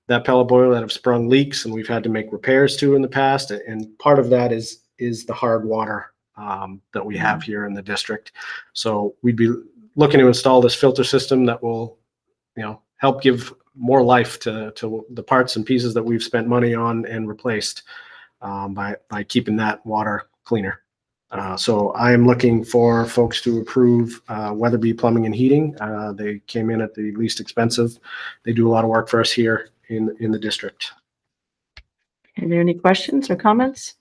that pellet boiler that have sprung leaks, and we've had to make repairs to in the past. And part of that is the hard water that we have here in the district. So we'd be looking to install this filter system that will, help give more life to the parts and pieces that we've spent money on and replaced by keeping that water cleaner. So I am looking for folks to approve Weatherby Plumbing and Heating. They came in at the least expensive. They do a lot of work for us here in the district. Are there any questions or comments?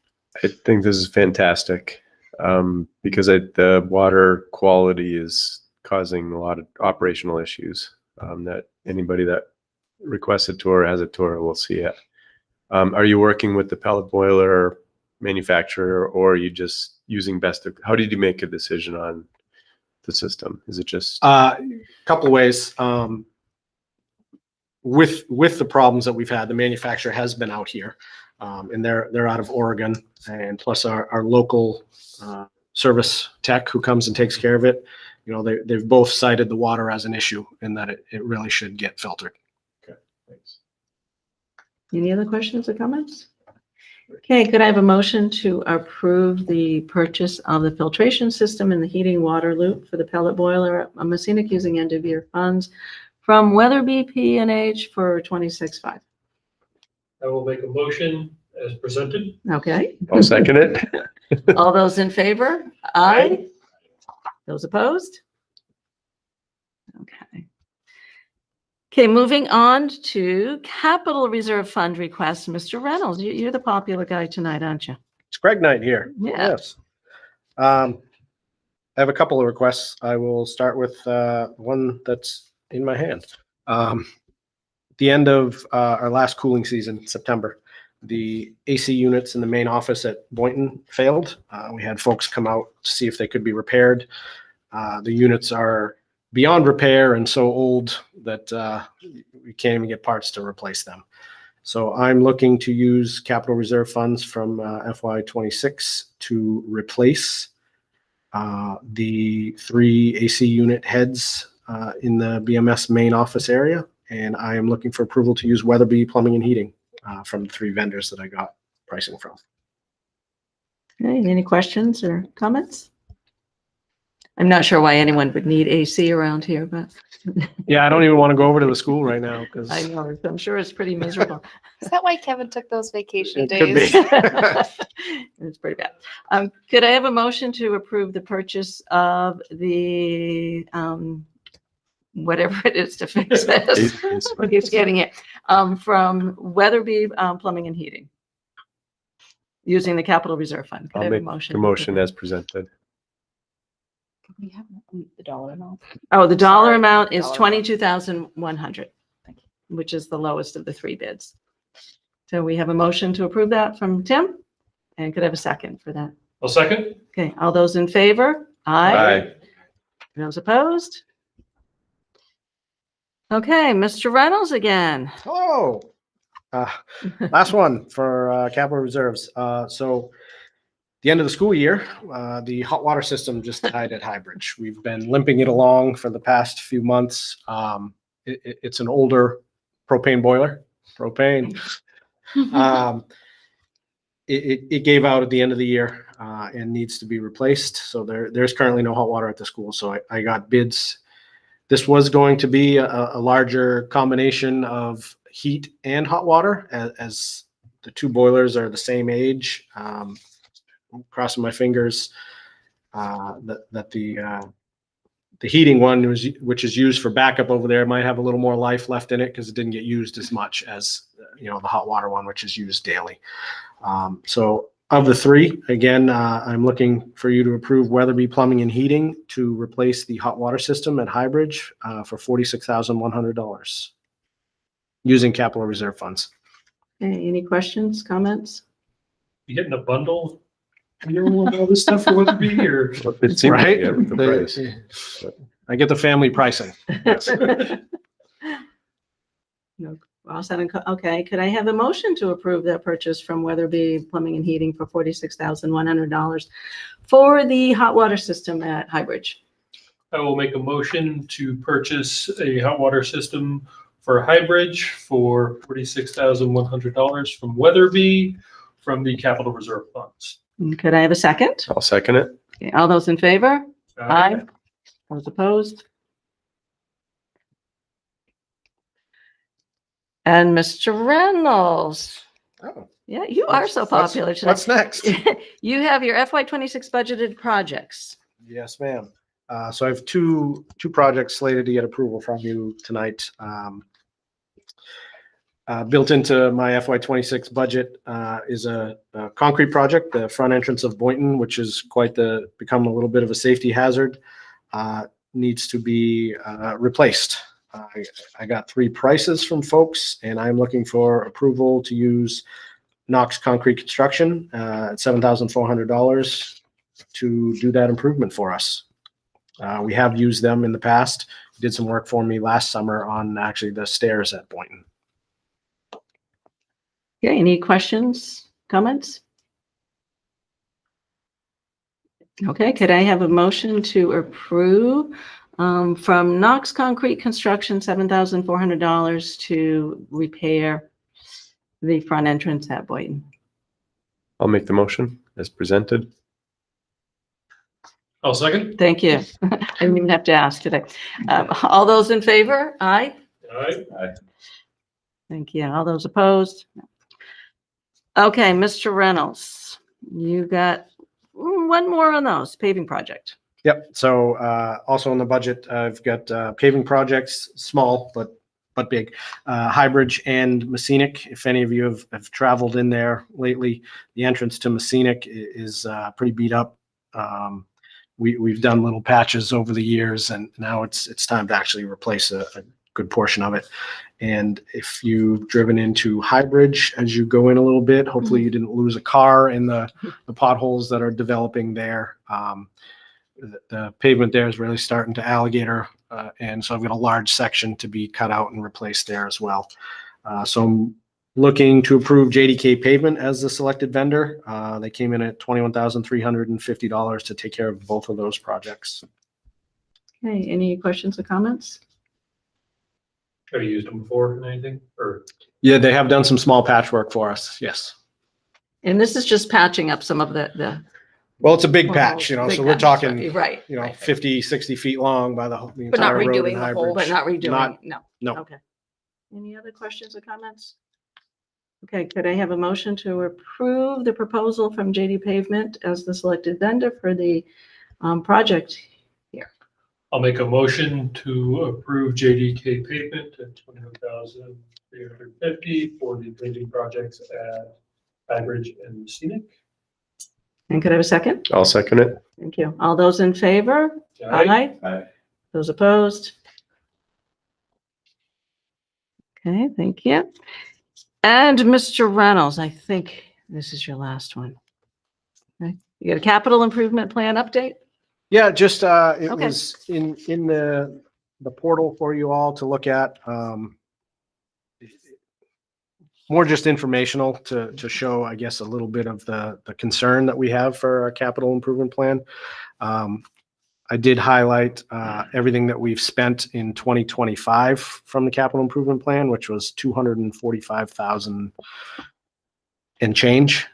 I think this is fantastic because the water quality is causing a lot of operational issues that anybody that requests a tour, has a tour, we'll see it. Are you working with the pellet boiler manufacturer, or are you just using how did you make a decision on the system? Is it just? Couple of ways. With the problems that we've had, the manufacturer has been out here, and they're out of Oregon, and plus our local service tech who comes and takes care of it. You know, they've both cited the water as an issue and that it really should get filtered. Okay, thanks. Any other questions or comments? Okay, could I have a motion to approve the purchase of the filtration system and the heating water loop for the pellet boiler at Messina using end of year funds from Weatherby P&H for 26.5? I will make a motion as presented. Okay, I'll second it. all those in favor? Aye. Those opposed? Okay. Okay, moving on to capital reserve fund requests. Mr. Reynolds, you're the popular guy tonight, aren't you? It's Greg night here. Yeah. Yes. I have a couple of requests. I will start with one that's in my hand. The end of our last cooling season, September, the AC units in the main office at Boynton failed. We had folks come out to see if they could be repaired. The units are beyond repair and so old that we can't even get parts to replace them. So I'm looking to use capital reserve funds from FY26 to replace the 3 AC unit heads in the BMS main office area. And I am looking for approval to use Weatherby Plumbing and Heating from the 3 vendors that I got pricing from. Okay, any questions or comments? I'm not sure why anyone would need AC around here, but Yeah, I don't even want to go over to the school right now because I know, I'm sure it's pretty miserable. Is that why Kevin took those vacation It could days? It's pretty bad. Could I have a motion to approve the purchase of the, whatever it is to fix this? Who keeps getting it? From Weatherby Plumbing and Heating, using the capital reserve fund. Could I I'll have a make motion? the motion as presented. We have the dollar amount. Oh, the dollar Sorry, amount is dollar amount. 22,100, which is the lowest of the 3 bids. So we have a motion to approve that from Tim, and could I have a second for that? I'll second. Okay, all those in favor? Aye. Those opposed? Okay, Mr. Reynolds again. hello. Last one for capital reserves. So the end of the school year, the hot water system just died at Highbridge. We've been limping it along for the past few months. It's an older propane boiler. It gave out at the end of the year and needs to be replaced. So there's currently no hot water at the school. So I got bids. This was going to be a larger combination of heat and hot water as the 2 boilers are the same age. I'm crossing my fingers that the heating one, which is used for backup over there, might have a little more life left in it because it didn't get used as much as the hot water one, which is used daily. So of the 3, again, I'm looking for you to approve Weatherby Plumbing and Heating to replace the hot water system at Highbridge for $46,100 using capital reserve funds. Okay, any questions, comments? You getting a bundle? You want all this stuff for Weatherby or? It seems like, yeah, with the price. I get the family pricing. Yes. No, all set and okay, could I have a motion to approve that purchase from Weatherby Plumbing and Heating for $46,100 for the hot water system at Highbridge? I will make a motion to purchase a hot water system for Highbridge for $46,100 from Weatherby from the capital reserve funds. Could I have a second? I'll second it. Okay, all those in favor? Aye. Those opposed? And Mr. Reynolds. Oh, Yeah, you are so popular tonight. What's next? You have your FY26 budgeted projects. Yes, ma'am. So I have two projects slated to get approval from you tonight. Built into my FY26 budget is a concrete project, the front entrance of Boynton, which is become a little bit of a safety hazard, needs to be replaced. I got 3 prices from folks, and I'm looking for approval to use Knox Concrete Construction at $7,400 to do that improvement for us. We have used them in the past. Did some work for me last summer on actually the stairs at Boynton. Okay, any questions, comments? Okay, could I have a motion to approve from Knox Concrete Construction, $7,400 to repair the front entrance at Boynton? I'll make the motion as presented. I'll second. Thank you. I didn't even have to ask today. All those in favor? Aye. All right. Thank you. All those opposed? Okay, Mr. Reynolds, you got one more on those paving project. Yep. So also in the budget, I've got paving projects, small but big, Highbridge and Messinic. If any of you have traveled in there lately, the entrance to Messinic is pretty beat up. We've done little patches over the years, and now it's time to actually replace a good portion of it. And if you've driven into Highbridge as you go in a little bit, hopefully you didn't lose a car in the potholes that are developing there. The pavement there is really starting to alligator, and so I've got a large section to be cut out and replaced there as well. So I'm looking to approve JDK Pavement as the selected vendor. They came in at $21,350 to take care of both of those projects. Okay, any questions or comments? Have you used them before in anything or? Yeah, they have done some small patchwork for us. Yes. And this is just patching up some of the. Well, it's a big patch, big so we're patch, talking, right, 50, 60 feet long by the But not entire road in redoing the whole- Highbridge. but not redoing, no. No. Okay. Any other questions or comments? Okay, could I have a motion to approve the proposal from JD Pavement as the selected vendor for the project here? I'll make a motion to approve JDK Pavement at $21,350 for the paving projects at Highbridge and Scenic. And could I have a second? I'll second it. Thank you. All those in favor? Aye. Aye. Those opposed? Okay, thank you. And Mr. Reynolds, I think this is your last one. Okay, you got a capital improvement plan update? Yeah, just, it Okay. was in the portal for you all to look at. More just informational to show, I guess, a little bit of the concern that we have for our capital improvement plan. I did highlight everything that we've spent in 2025 from the capital improvement plan, which was $245,000 and change.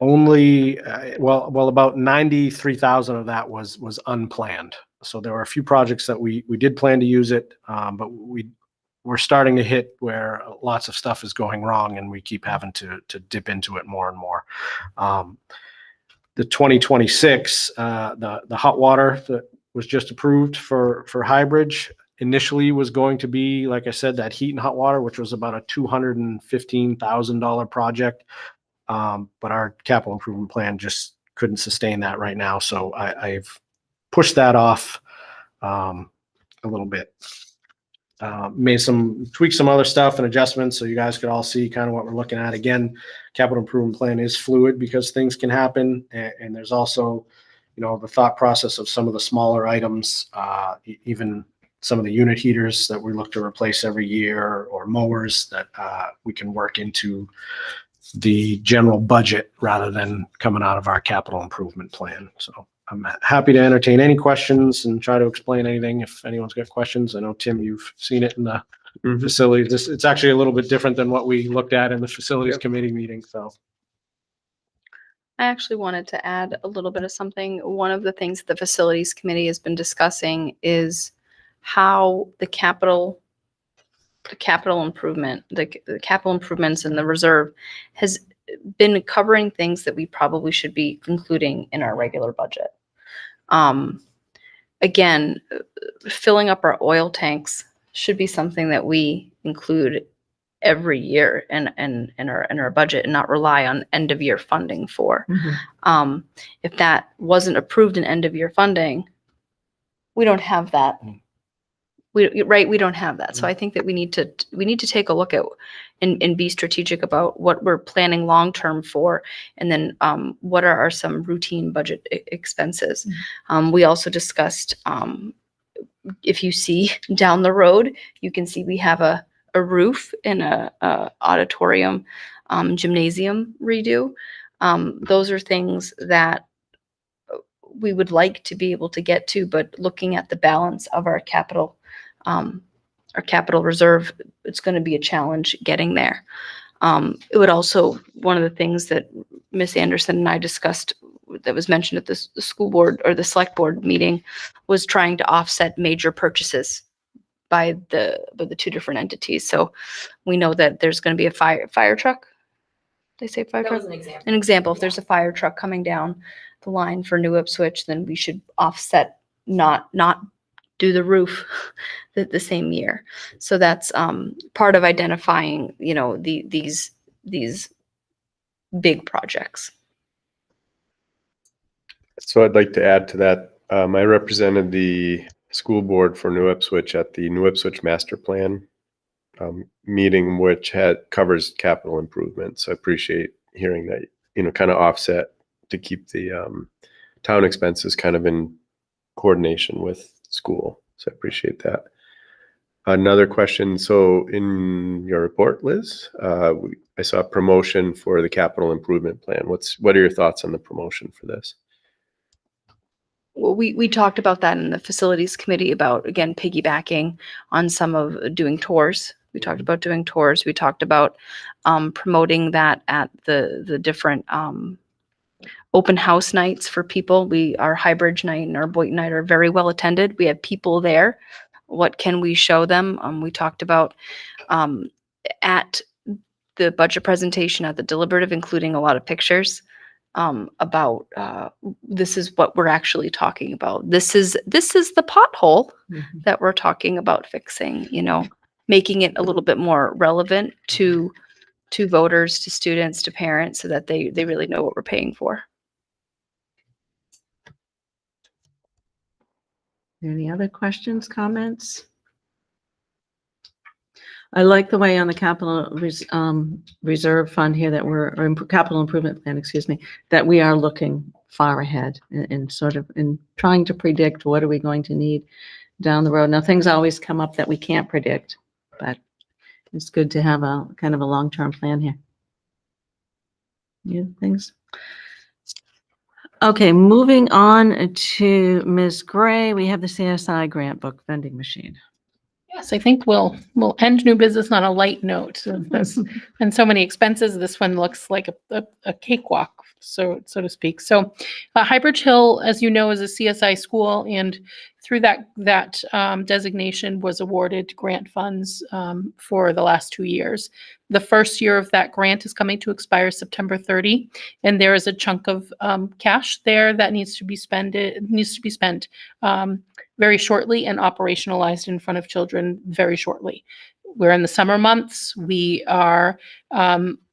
Only, well, about 93,000 of that was unplanned. So there were a few projects that we did plan to use it, but we're starting to hit where lots of stuff is going wrong, and we keep having to dip into it more and more. The 2026, the hot water that was just approved for Highbridge initially was going to be, like I said, that heat and hot water, which was about a $215,000 project. But our capital improvement plan just couldn't sustain that right now. So I've pushed that off a little bit. Tweak some other stuff and adjustments so you guys could all see kind of what we're looking at. Again, capital improvement plan is fluid because things can happen. And there's also, the thought process of some of the smaller items, even some of the unit heaters that we look to replace every year, or mowers that we can work into the general budget rather than coming out of our capital improvement plan. So I'm happy to entertain any questions and try to explain anything if anyone's got questions. I know, Tim, you've seen it in the facilities. It's actually a little bit different than what we looked at in the facilities committee meeting. So I actually wanted to add a little bit of something. One of the things the facilities committee has been discussing is how the capital improvements in the reserve has been covering things that we probably should be including in our regular budget. Again, filling up our oil tanks should be something that we include every year in our budget and not rely on end of year funding for. If that wasn't approved in end of year funding, we don't have that. We don't have that. So I think that we need to take a look at and be strategic about what we're planning long-term for, and then what are some routine budget expenses. We also discussed, if you see down the road, you can see we have a roof and a auditorium, gymnasium redo. Those are things that we would like to be able to get to, but looking at the balance of our capital reserve, it's going to be a challenge getting there. It would also, one of the things that Miss Anderson and I discussed that was mentioned at the school board or the select board meeting was trying to offset major purchases by the two different entities. So we know that there's going to be a fire truck. They say fire That truck. was an example. An example, if there's a fire truck coming down the line for New Ipswich, then we should offset, not do the roof the same year. So that's part of identifying, these big projects. So I'd like to add to that. I represented the school board for New Ipswich at the New Ipswich Master Plan meeting, which covers capital improvements. I appreciate hearing that, kind of offset to keep the town expenses kind of in coordination with school. So I appreciate that. Another question. So in your report, Liz, I saw a promotion for the capital improvement plan. What are your thoughts on the promotion for this? Well, we talked about that in the facilities committee about, again, piggybacking on some of doing tours. We talked about doing tours. We talked about promoting that at the different open house nights for people. Our Highbridge night and our Boynton night are very well attended. We have people there. What can we show them? We talked about at the budget presentation at the deliberative, including a lot of pictures about this is what we're actually talking about. This is the pothole that we're talking about fixing, making it a little bit more relevant to voters, to students, to parents, so that they really know what we're paying for. Any other questions, comments? I like the way on the capital reserve fund here that or capital improvement plan, excuse me, that we are looking far ahead and sort of in trying to predict what are we going to need down the road. Now, things always come up that we can't predict, but it's good to have a kind of a long-term plan here. Yeah, things. Okay, moving on to Ms. Gray, we have the CSI grant book vending machine. Yes, I think we'll end new business on a light note. There's been so many expenses. This one looks like a cakewalk, so to speak. So Highbridge Hill, as you know, is a CSI school, and through that designation was awarded grant funds for the last 2 years. The first year of that grant is coming to expire September 30, and there is a chunk of cash there that needs to be spent. It needs to be spent very shortly and operationalized in front of children very shortly. We're in the summer months. We are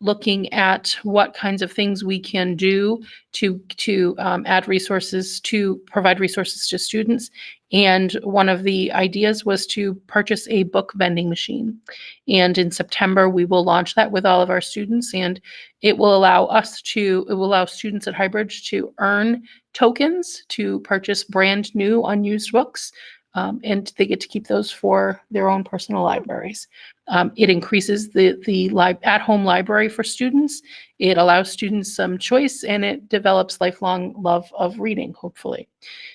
looking at what kinds of things we can do to add resources, to provide resources to students. And one of the ideas was to purchase a book vending machine. And in September, we will launch that with all of our students, and it will allow students at Highbridge to earn tokens to purchase brand new unused books. And they get to keep those for their own personal libraries. It increases the at-home library for students. It allows students some choice, and it develops lifelong love of reading, hopefully.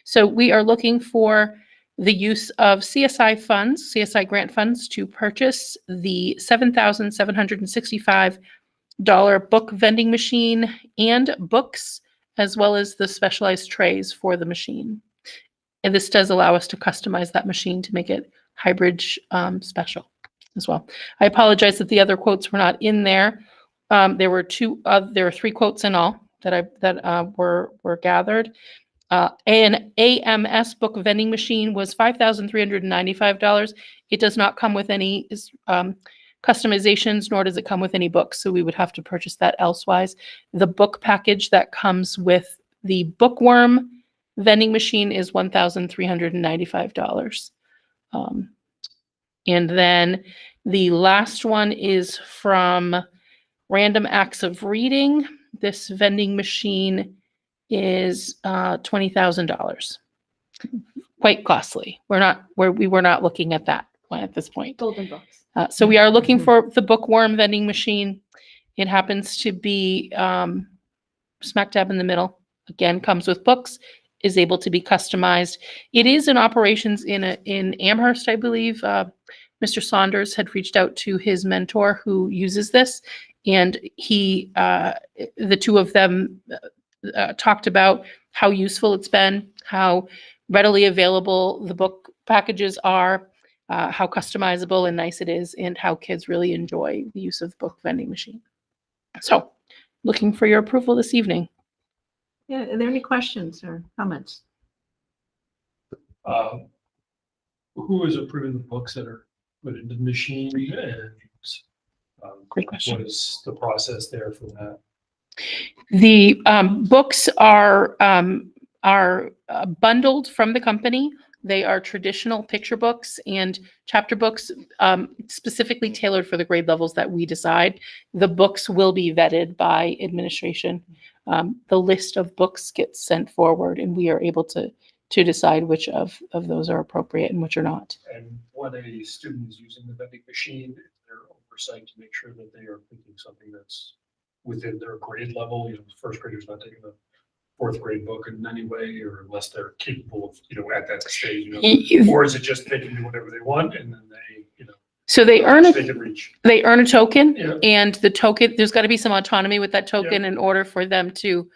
So we are looking for the use of CSI grant funds, to purchase the $7,765 book vending machine and books, as well as the specialized trays for the machine. And this does allow us to customize that machine to make it Highbridge special as well. I apologize that the other quotes were not in there. There were 3 quotes in all that were gathered. An AMS book vending machine was $5,395. It does not come with any customizations, nor does it come with any books, so we would have to purchase that elsewise. The book package that comes with the bookworm, vending machine is $1,395. And then the last one is from Random Acts of Reading. This vending machine is $20,000. Quite costly. We were not looking at that one at this point. Golden books. So we are looking for the bookworm vending machine. It happens to be smack dab in the middle. Again, comes with books, is able to be customized. It is in operations in Amherst, I believe. Mr. Saunders had reached out to his mentor who uses this, and the two of them talked about how useful it's been, how readily available the book packages are, how customizable and nice it is, and how kids really enjoy the use of the book vending machine. So, looking for your approval this evening. Yeah, are there any questions or comments? Who is approving the books that are put into the machine, and Great question. what is the process there for that? The books are bundled from the company. They are traditional picture books and chapter books, specifically tailored for the grade levels that we decide. The books will be vetted by administration. The list of books gets sent forward, and we are able to decide which of those are appropriate and which are not. And when a student is using the vending machine, their oversight to make sure that they are picking something that's within their grade level. You know, the first grader's not taking a fourth grade book in any way, or unless they're capable of, at that stage, or is it just they can do whatever they want and then they, So they earn they can reach? They earn a token, Yeah. and the token, there's got to be some autonomy with that token in order for them to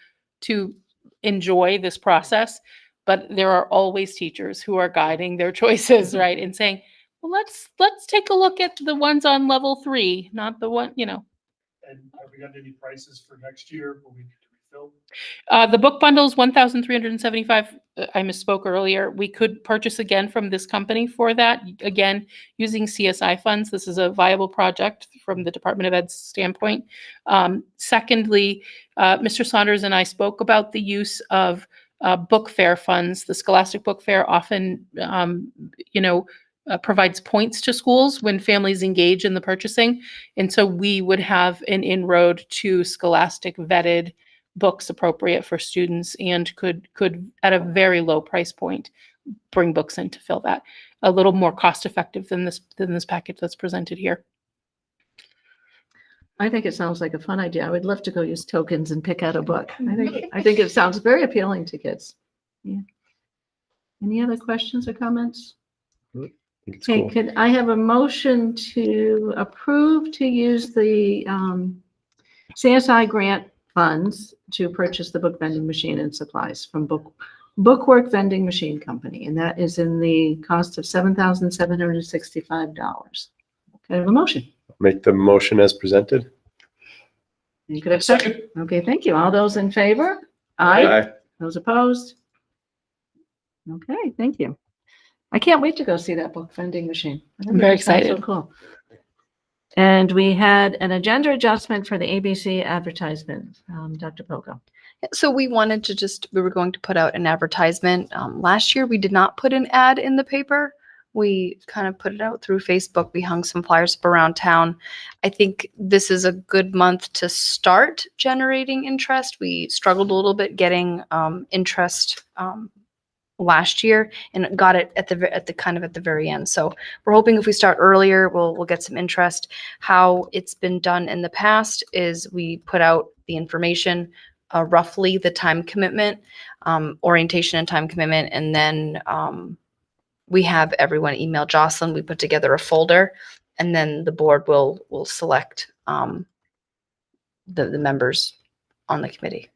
enjoy this process. But there are always teachers who are guiding their choices, right? And saying, well, let's take a look at the ones on level 3, not the one, And have we got any prices for next year? Will we need to refill? The book bundle is $1,375. I misspoke earlier. We could purchase again from this company for that. Again, using CSI funds. This is a viable project from the Department of Ed's standpoint. Secondly, Mr. Saunders and I spoke about the use of book fair funds. The Scholastic Book Fair often, provides points to schools when families engage in the purchasing. And so we would have an inroad to Scholastic vetted books appropriate for students, and could at a very low price point bring books in to fill that. A little more cost effective than this package that's presented here. I think it sounds like a fun idea. I would love to go use tokens and pick out a book. I think it sounds very appealing to kids. Yeah. Any other questions or comments? It's Okay, cool. could I have a motion to approve to use the CSI grant funds to purchase the book vending machine and supplies from Bookwork Vending Machine Company, and that is in the cost of $7,765. Could I have a motion? Make the motion as presented. You could have second. Okay, thank you. All those in favor? Aye. Those opposed? Okay, thank you. I can't wait to go see that book vending machine. I think I'm very it sounds excited. So cool. And we had an agenda adjustment for the ABC advertisement. Dr. Pogo. So we wanted to we were going to put out an advertisement. Last year, we did not put an ad in the paper. We kind of put it out through Facebook. We hung some flyers up around town. I think this is a good month to start generating interest. We struggled a little bit getting interest last year, and got it at the very end. So we're hoping if we start earlier, we'll get some interest. How it's been done in the past is we put out the information, roughly the time commitment, orientation and time commitment, and then we have everyone email Jocelyn. We put together a folder, and then the board will select the members on the committee.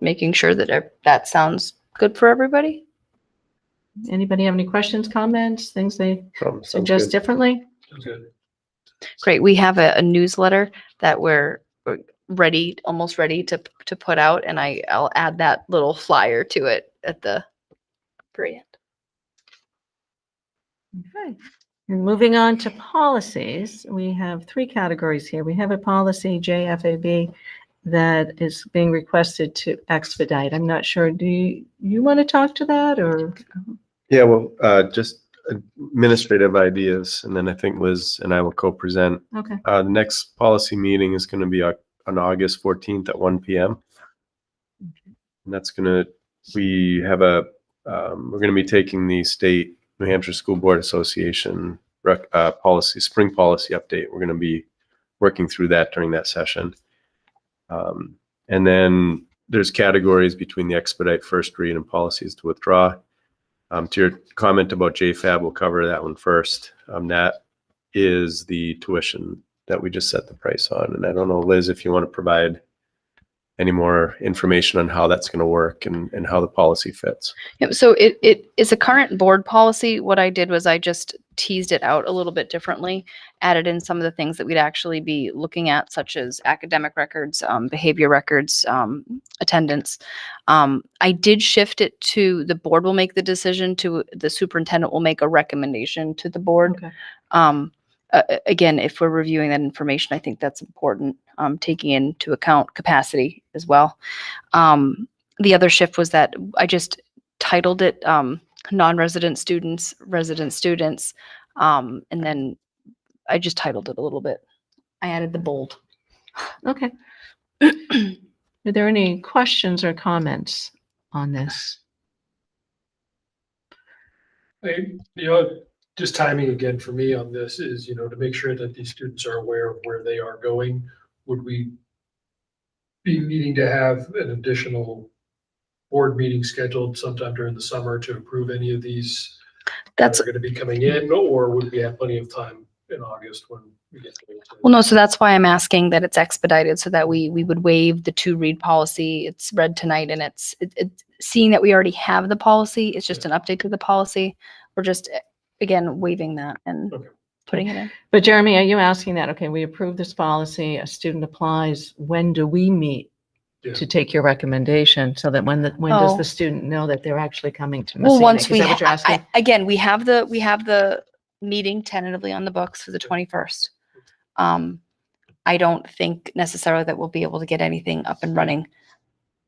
Making sure that that sounds good for everybody. Anybody have any questions, comments, things they Sounds suggest good. differently? Sounds good. Great. We have a newsletter that we're almost ready to put out, and I'll add that little flyer to it at the very end. Okay. And moving on to policies, we have 3 categories here. We have a policy JFAB that is being requested to expedite. I'm not sure. Do you want to talk to that or? Yeah, well, just administrative ideas, and then I think Liz and I will co-present. Okay. The next policy meeting is going to be on August 14th at 1 p.m. And that's we have we're going to be taking the state New Hampshire School Board Association spring policy update. We're going to be working through that during that session. And then there's categories between the expedite, first read, and policies to withdraw. To your comment about JFAB, we'll cover that one first. That is the tuition that we just set the price on. And I don't know, Liz, if you want to provide any more information on how that's going to work and how the policy fits. Yep, so it is a current board policy. What I did was I just teased it out a little bit differently, added in some of the things that we'd actually be looking at, such as academic records, behavior records, attendance. I did shift it to the board will make the decision, to the superintendent will make a recommendation to the board. Okay. Again, if we're reviewing that information, I think that's important, taking into account capacity as well. The other shift was that I just titled it non-resident students, resident students, and then I just titled it a little bit. I added the bold. Okay. Are there any questions or comments on this? Just timing again for me on this is, to make sure that these students are aware of where they are going. Would we be needing to have an additional board meeting scheduled sometime during the summer to approve any of these that are going to be coming in, or would we have plenty of time in August when we get to it? Well, no, so that's why I'm asking that it's expedited, so that we would waive the 2-read policy. It's read tonight, and it's seeing that we already have the policy. It's just an update to the policy. We're just, again, waiving that and putting it in. But Jeremy, are you asking that, okay, we approve this policy, a student applies, when do we meet to take your recommendation, so that when does the student know that they're actually coming to Well, Messina? once Is we, that what you're asking? again, we have the meeting tentatively on the books for the 21st. I don't think necessarily that we'll be able to get anything up and running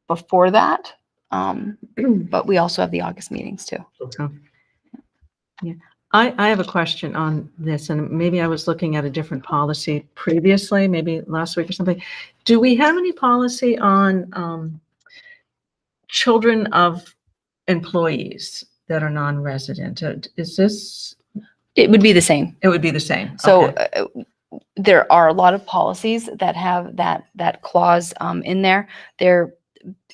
before that. But we also have the August meetings too. Yeah. I have a question on this, and maybe I was looking at a different policy previously, maybe last week or something. Do we have any policy on children of employees that are non-resident? Is this? It would be the same. It would be the same. So Okay. There are a lot of policies that have that clause in there. They're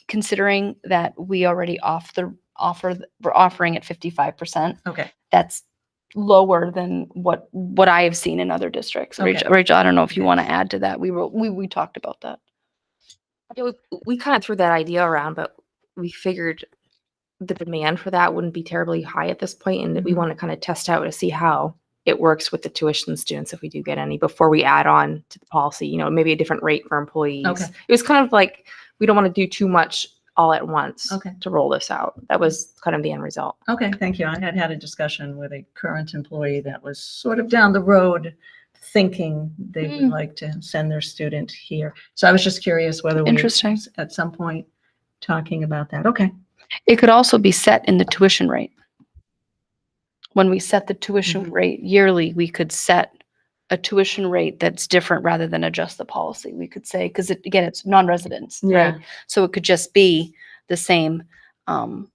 considering that we already we're offering at 55%. Okay. That's lower than what I have seen in other districts. Okay. Rachel, I don't know if you want to add to that. We talked about that. Yeah, we kind of threw that idea around, but we figured the demand for that wouldn't be terribly high at this point, and that we want to kind of test out to see how it works with the tuition students, if we do get any, before we add on to the policy, maybe a different rate for employees. Okay. It was kind of like, we don't want to do too much all at once Okay. to roll this out. That was kind of the end result. Okay, thank you. I had a discussion with a current employee that was sort of down the road thinking they would like to send their student here. So I was just curious whether we Interesting. at some point talking about that. Okay. It could also be set in the tuition rate. When we set the tuition rate yearly, we could set a tuition rate that's different rather than adjust the policy. We could say, because again, it's non-residents, Yeah. right? So it could just be the same, a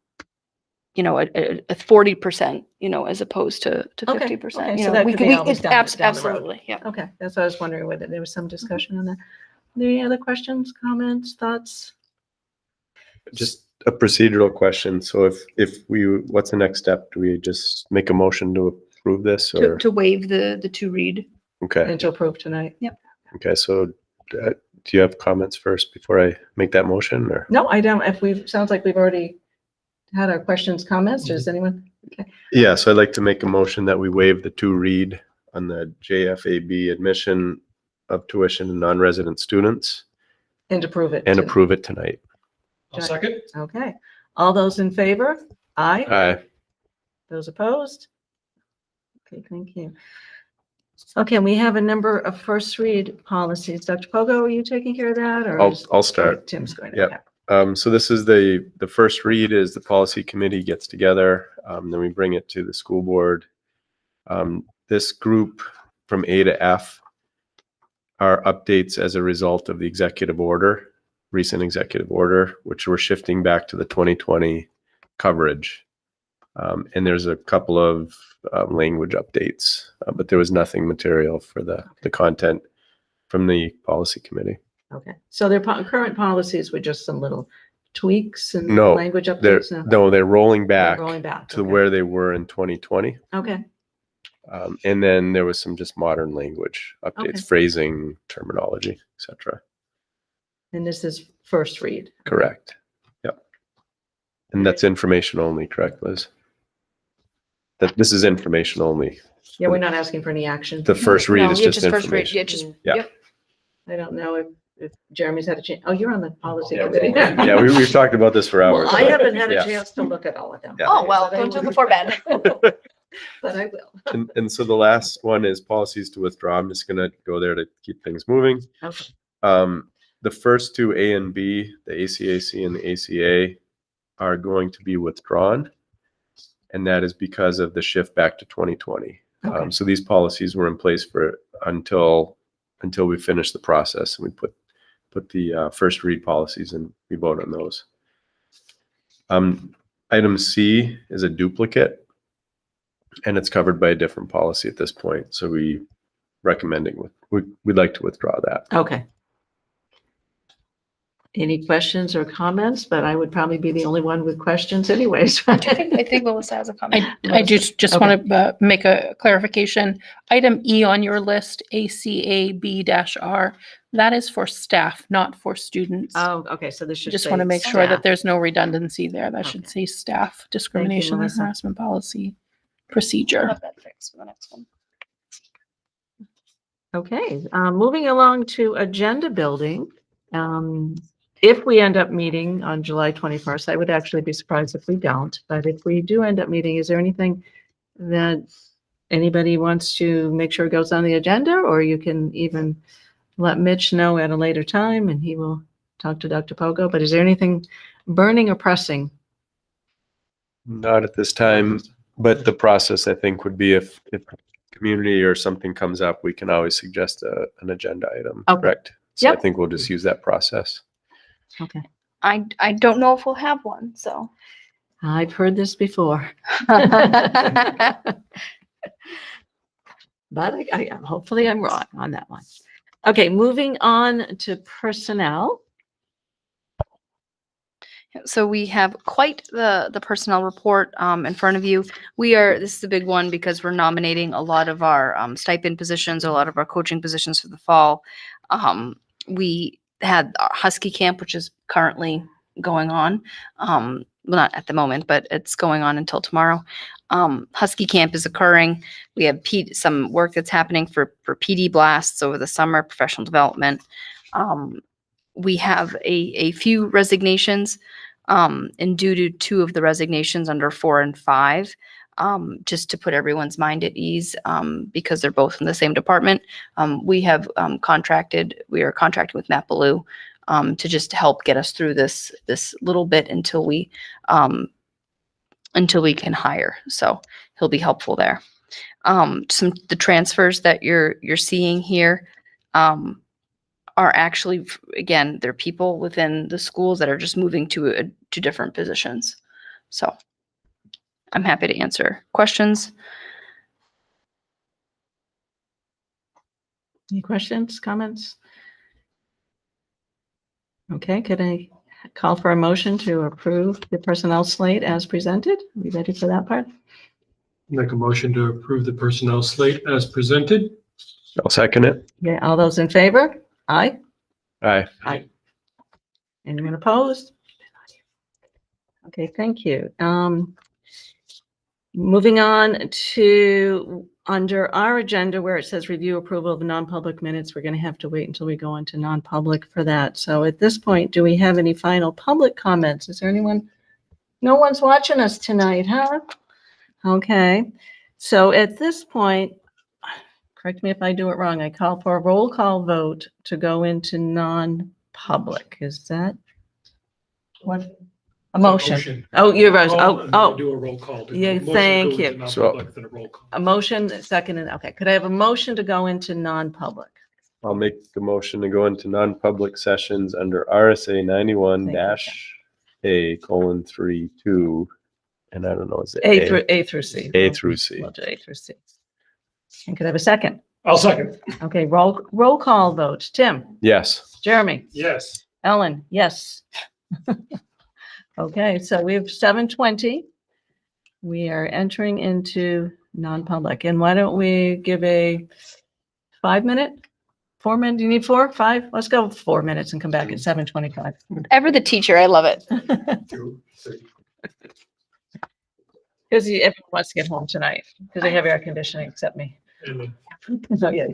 40%, as opposed to Okay, 50%. okay, so that could be always down the road. Absolutely, yeah. Okay, that's what I was wondering, whether there was some discussion on that. Are there any other questions, comments, thoughts? Just a procedural question. So what's the next step? Do we just make a motion to approve this, or? To waive the 2-read. Okay. And to approve tonight? Okay. So do you have comments first before I make that motion, or? No, I don't. Sounds like we've already had our questions, comments. Does anyone? Okay. Yeah. So I'd like to make a motion that we waive the 2-read on the JFAB admission of tuition and non-resident students And approve it. and approve it tonight. I'll second. Okay. All those in favor? Aye. Aye. Those opposed? Okay, thank you. Okay, we have a number of first read policies. Dr. Pogo, are you taking care of that or? I'll start. Tim's going to. Yep. So this is the first read is the policy committee gets together, then we bring it to the school board. This group from A to F are updates as a result of the executive order, recent executive order, which we're shifting back to the 2020 coverage. And there's a couple of language updates, but there was nothing material for the content from the policy committee. Okay, so their current policies were just some little tweaks and No, language They're updates? they're rolling back Rolling back. to okay. where they were in 2020. Okay, And then there was some just modern language updates, Okay. phrasing, terminology, etc. and this is first read. Correct. Yep. And that's information only, correct, Liz? That this is information only. Yeah, we're not asking for any action. The first read No, is yeah, just first read. information. Yeah, just, Yeah. yep. I don't know if Jeremy's had a chance. Oh, you're on the policy Yeah, committee. Yeah, we've talked about this for hours. Well, I but- haven't had a yeah. chance to look at all of them. Yeah. Oh, well, But I don't do it will. before bed. But I will. And so the last one is policies to withdraw. I'm just gonna go there to keep things moving. Okay. The first two, A and B, the ACAC and the ACA, are going to be withdrawn. And that is because of the shift back to 2020. Okay. So these policies were in place for until we finish the process and we put the first read policies and we vote on those. Item C is a duplicate and it's covered by a different policy at this point. So we'd like to withdraw that. Okay. Any questions or comments? But I would probably be the only one with questions anyways. I think Melissa has a comment. I just Okay. want to make a clarification. Item E on your list, ACAB-R, that is for staff, not for students. Oh, okay, so this should Just say want to make sure staff. that there's no redundancy there. That should Okay. say staff discrimination and Melissa. harassment policy I'll procedure. have that fixed for the next one. Okay, moving along to agenda building. If we end up meeting on July 21st, I would actually be surprised if we don't, but if we do end up meeting, is there anything that anybody wants to make sure goes on the agenda, or you can even let Mitch know at a later time and he will talk to Dr. Pogo, but is there anything burning or pressing? Not at this time, but the process I think would be if community or something comes up, we can always suggest an agenda item, Okay. correct? So I Yep. think we'll just use that process. Okay, I don't know if we'll have one, so. I've heard this before. But hopefully I'm wrong on that one. Okay, moving on to personnel. So we have quite the personnel report in front of you. This is a big one because we're nominating a lot of our stipend positions, a lot of our coaching positions for the fall. We had our Husky Camp, which is currently going on. Well, not at the moment, but it's going on until tomorrow. Husky Camp is occurring. We have some work that's happening for PD blasts over the summer, professional development. We have a few resignations, and due to 2 of the resignations under 4 and 5, just to put everyone's mind at ease, because they're both in the same department, we are contracting with Matt Ballou to just help get us through this little bit until we can hire. So he'll be helpful there. The transfers that you're seeing here are actually, again, they're people within the schools that are just moving to different positions. So I'm happy to answer questions. Any questions, comments? Okay, could I call for a motion to approve the personnel slate as presented? Are we ready for that part? Make a motion to approve the personnel slate as presented. I'll second it. Yeah, all those in favor? Aye. Aye. Anyone opposed? Okay, thank you. Moving on to under our agenda where it says review approval of non-public minutes, we're going to have to wait until we go into non-public for that. So at this point, do we have any final public comments? Is there anyone? No one's watching us tonight, huh? Okay. So at this point, correct me if I do it wrong, I call for a roll call vote to go into non-public. Is that what? A motion. Oh, you're right. And then we Oh, do a roll call. Yeah, Motion to go thank into you. non-public, then a roll call. a motion, second, and, okay. Could I have a motion to go into non-public? I'll make the motion to go into non-public sessions under RSA 91 Thank you, dash A:3 and I don't know, is it A through C. A through C. We'll do A through C. And could I have a second? I'll second. Okay, roll call vote. Tim, Yes. Jeremy, Yes. Ellen, yes. Okay, so we have 7:20. We are entering into non-public. And why don't we give a 5-minute, 4 minute, do you need 4, 5? Let's go 4 minutes and come back at 7:25. Ever the teacher, I love it. 2, 3. Because everyone wants to get home tonight because they have air conditioning except me. And then So, yeah,